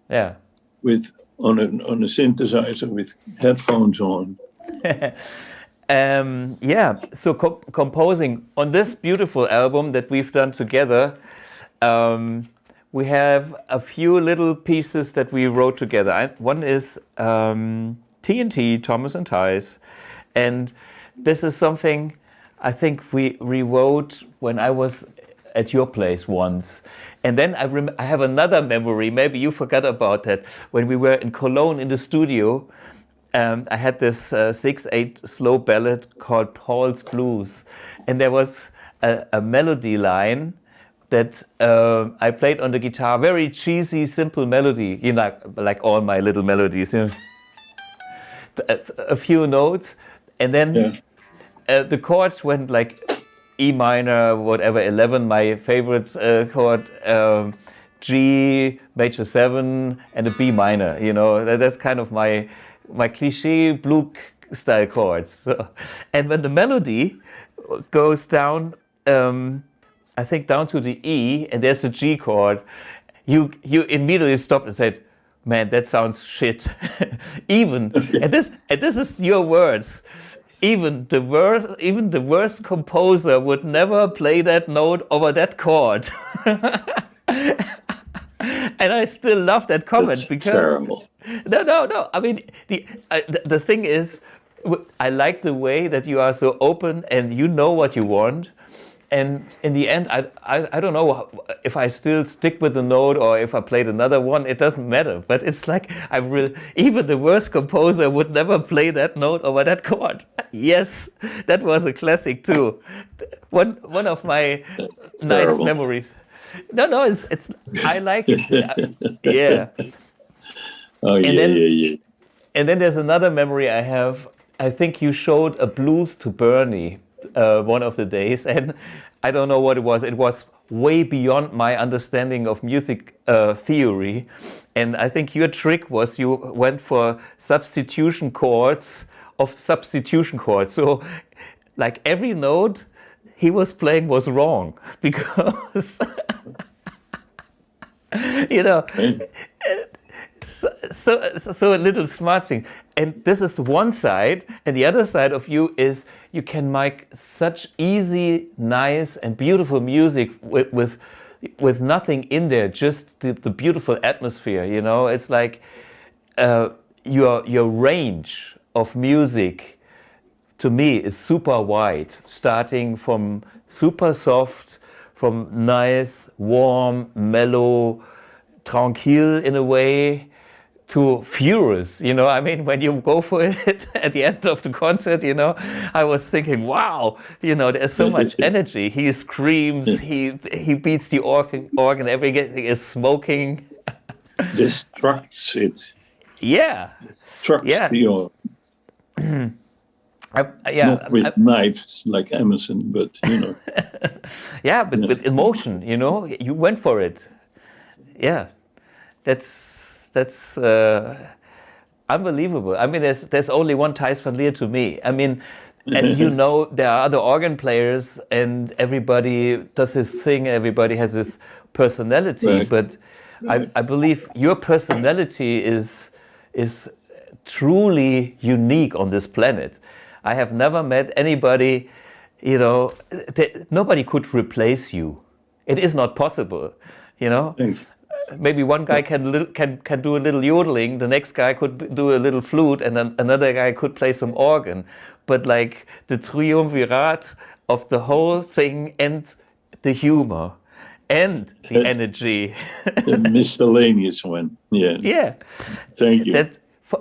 Yeah. On a synthesizer with headphones on. So composing on this beautiful album that we've done together. We have a few little pieces that we wrote together. One is TNT, Thomas and Thijs. And this is something I think we rewrote when I was at your place once. And then I have another memory, maybe you forgot about that, when we were in Cologne in the studio. I had this 6/8 slow ballad called Paul's Blues. And there was a melody line that I played on the guitar, very cheesy, simple melody, you know, like all my little melodies, you know. A few notes, and then the chords went like E minor, whatever, 11, my favorite chord, G, major 7, and a B minor, you know. That's kind of my cliche blue style chords. So, and when the melody goes down, I think down to the E, and there's the G chord, you immediately stopped and said, "Man, that sounds shit." And this is your words. Even the worst composer would never play that note over that chord. And I still love that comment. That's because terrible. No. I mean, the thing is, I like the way that you are so open and you know what you want. And in the end, I don't know if I still stick with the note or if I played another one. It doesn't matter. But it's like even the worst composer would never play that note over that chord. Yes, that was a classic too. One of my nice memories. No, it's I like it. Yeah. Oh yeah. And then there's another memory I have. I think you showed a blues to Bernie one of the days, and I don't know what it was. It was way beyond my understanding of music theory, and I think your trick was you went for substitution chords of substitution chords. So, like every note he was playing was wrong because you know. so a little smart thing. And this is the one side, and the other side of you is you can make such easy, nice, and beautiful music with nothing in there, just the beautiful atmosphere. You know, it's like your range of music to me is super wide, starting from super soft, from nice, warm, mellow, tranquil in a way, to furious. You know, I mean, when you go for it at the end of the concert, you know, I was thinking, wow, you know, there's so much energy. He screams, he beats the organ, everything is smoking. Destructs it. Yeah. Destructs the organ. Not with knives like Emerson, but you know. Yeah, but with emotion, you know, you went for it. Yeah, that's unbelievable. I mean, there's only one Thijs van Leer to me. I mean, as you know, there are other organ players, and everybody does his thing. Everybody has his personality, right. But I believe your personality is truly unique on this planet. I have never met anybody, you know, nobody could replace you. It is not possible, you know. Thanks. Maybe one guy can do a little yodeling, the next guy could do a little flute, and then another guy could play some organ. But like the triumvirate of the whole thing, and the humor and the energy. The miscellaneous one, yeah. Yeah. Thank you. That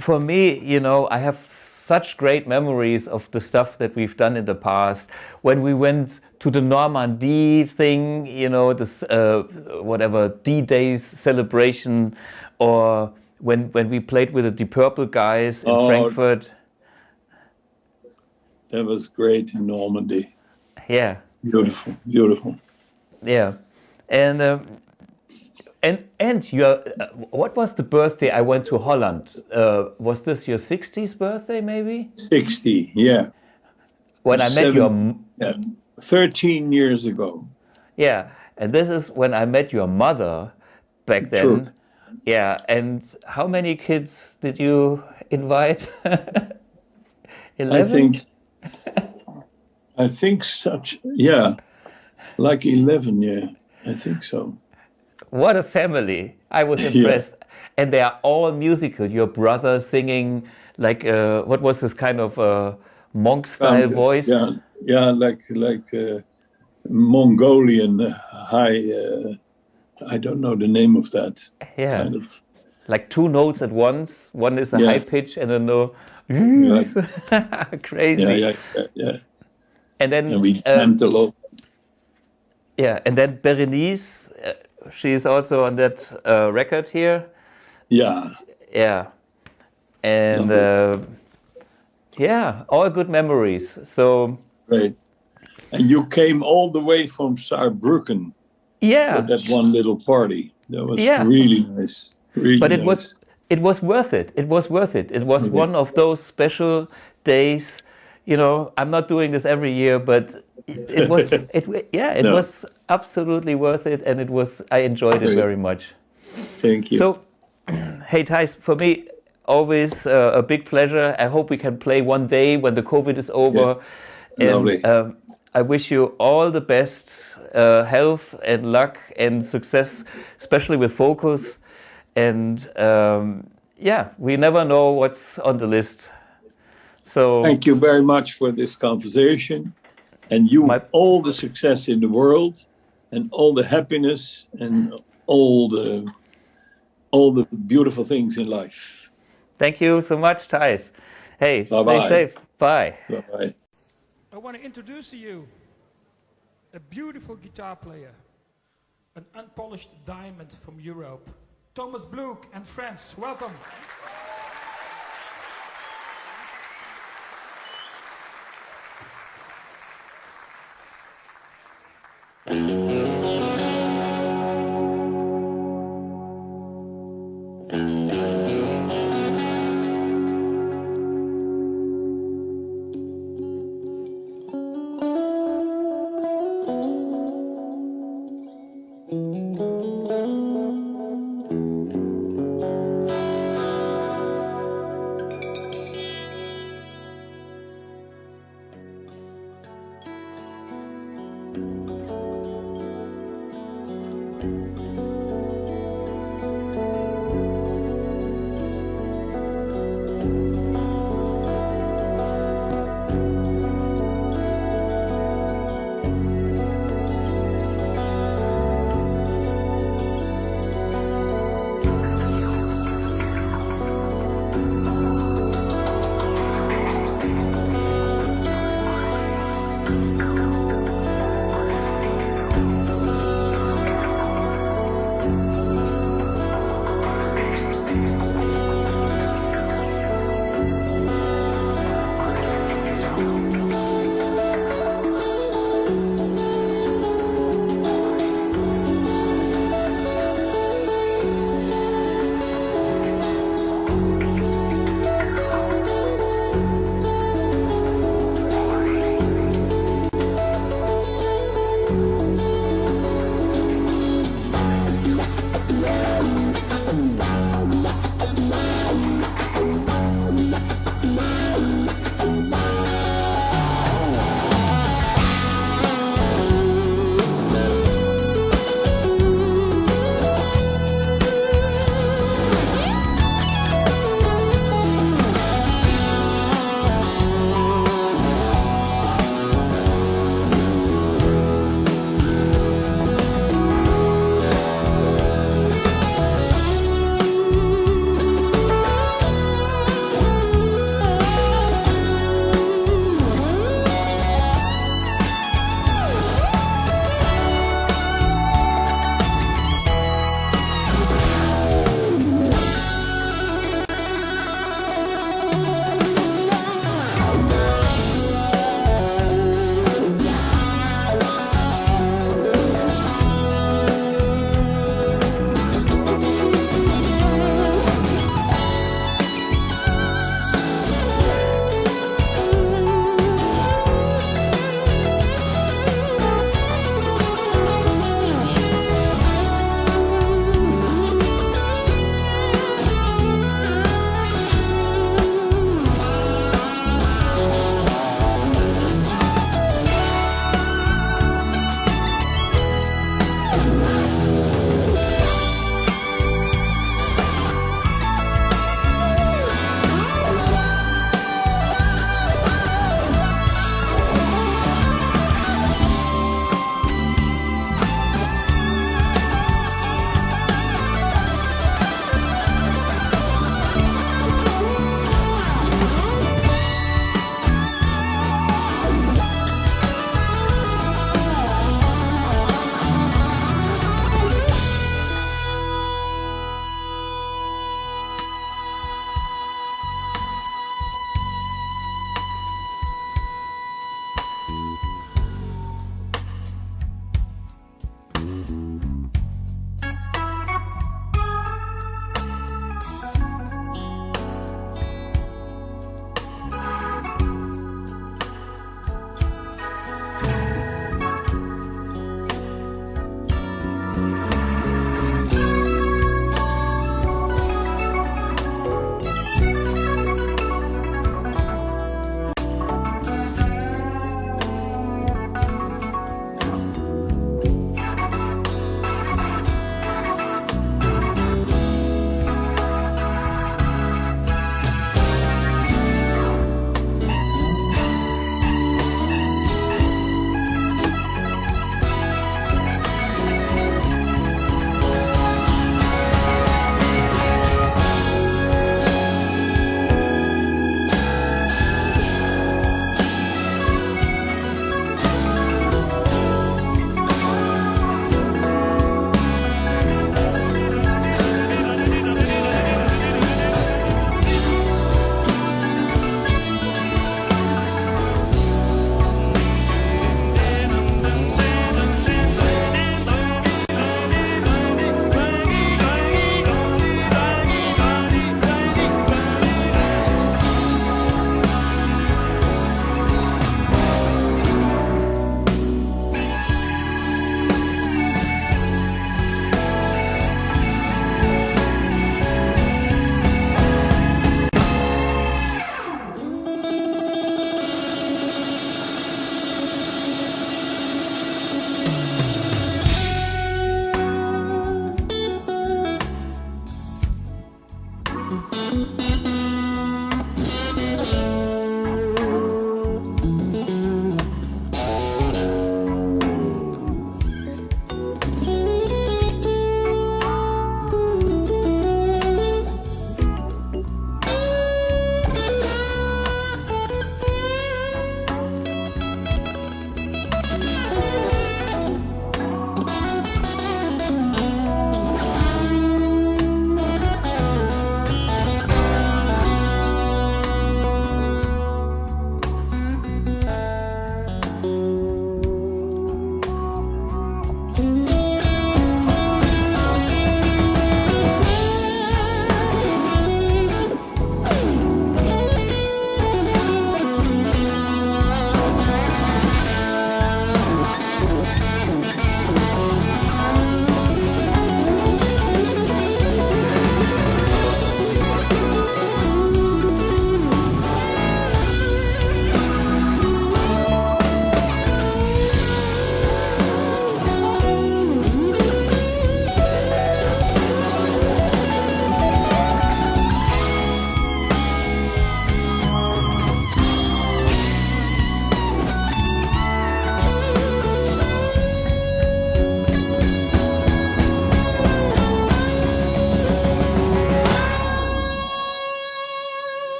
for me, you know, I have such great memories of the stuff that we've done in the past. When we went to the Normandy thing, you know, this whatever D-Day's celebration, or when we played with the Deep Purple guys in Frankfurt. That was great in Normandy. Yeah. Beautiful, beautiful. Yeah, and your what was the birthday? I went to Holland. Was this your 60th birthday, maybe? 60, yeah. When I met your 13 years ago. Yeah, and this is when I met your mother back then. True. Yeah, and how many kids did you invite? 11? I think yeah, like 11, yeah, I think so. What a family. I was impressed. Yeah. And they are all musical. Your brother singing like, what was this kind of monk-style voice? Yeah, like Mongolian high, I don't know the name of that. Yeah, kind of. Like two notes at once. One is a high pitch and a no. Crazy. Yeah. And then we camped a lot. Yeah, and then Berenice, she is also on that record here. Yeah. Yeah. And all good memories. So great. And you came all the way from Saarbrücken. Yeah. For that one little party. That was really nice. Really but nice. it was worth it. It was worth it. It was one of those special days. You know, I'm not doing this every year, but it was was absolutely worth it, and I enjoyed it very much. Thank you. So, hey Thijs, for me, always a big pleasure. I hope we can play one day when the COVID is over. Yeah. Lovely. And I wish you all the best health and luck and success, especially with Focus. And we never know what's on the list. So thank you very much for this conversation, and all the success in the world, and all the happiness, and all the beautiful things in life. Thank you so much, Thijs. Hey, Bye-bye. Stay safe. Bye. Bye-bye. I want to introduce to you a beautiful guitar player, an unpolished diamond from Europe, Thomas Bluk and friends. Welcome.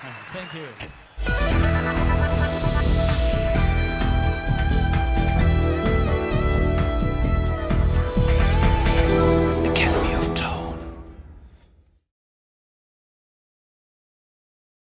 Thank you.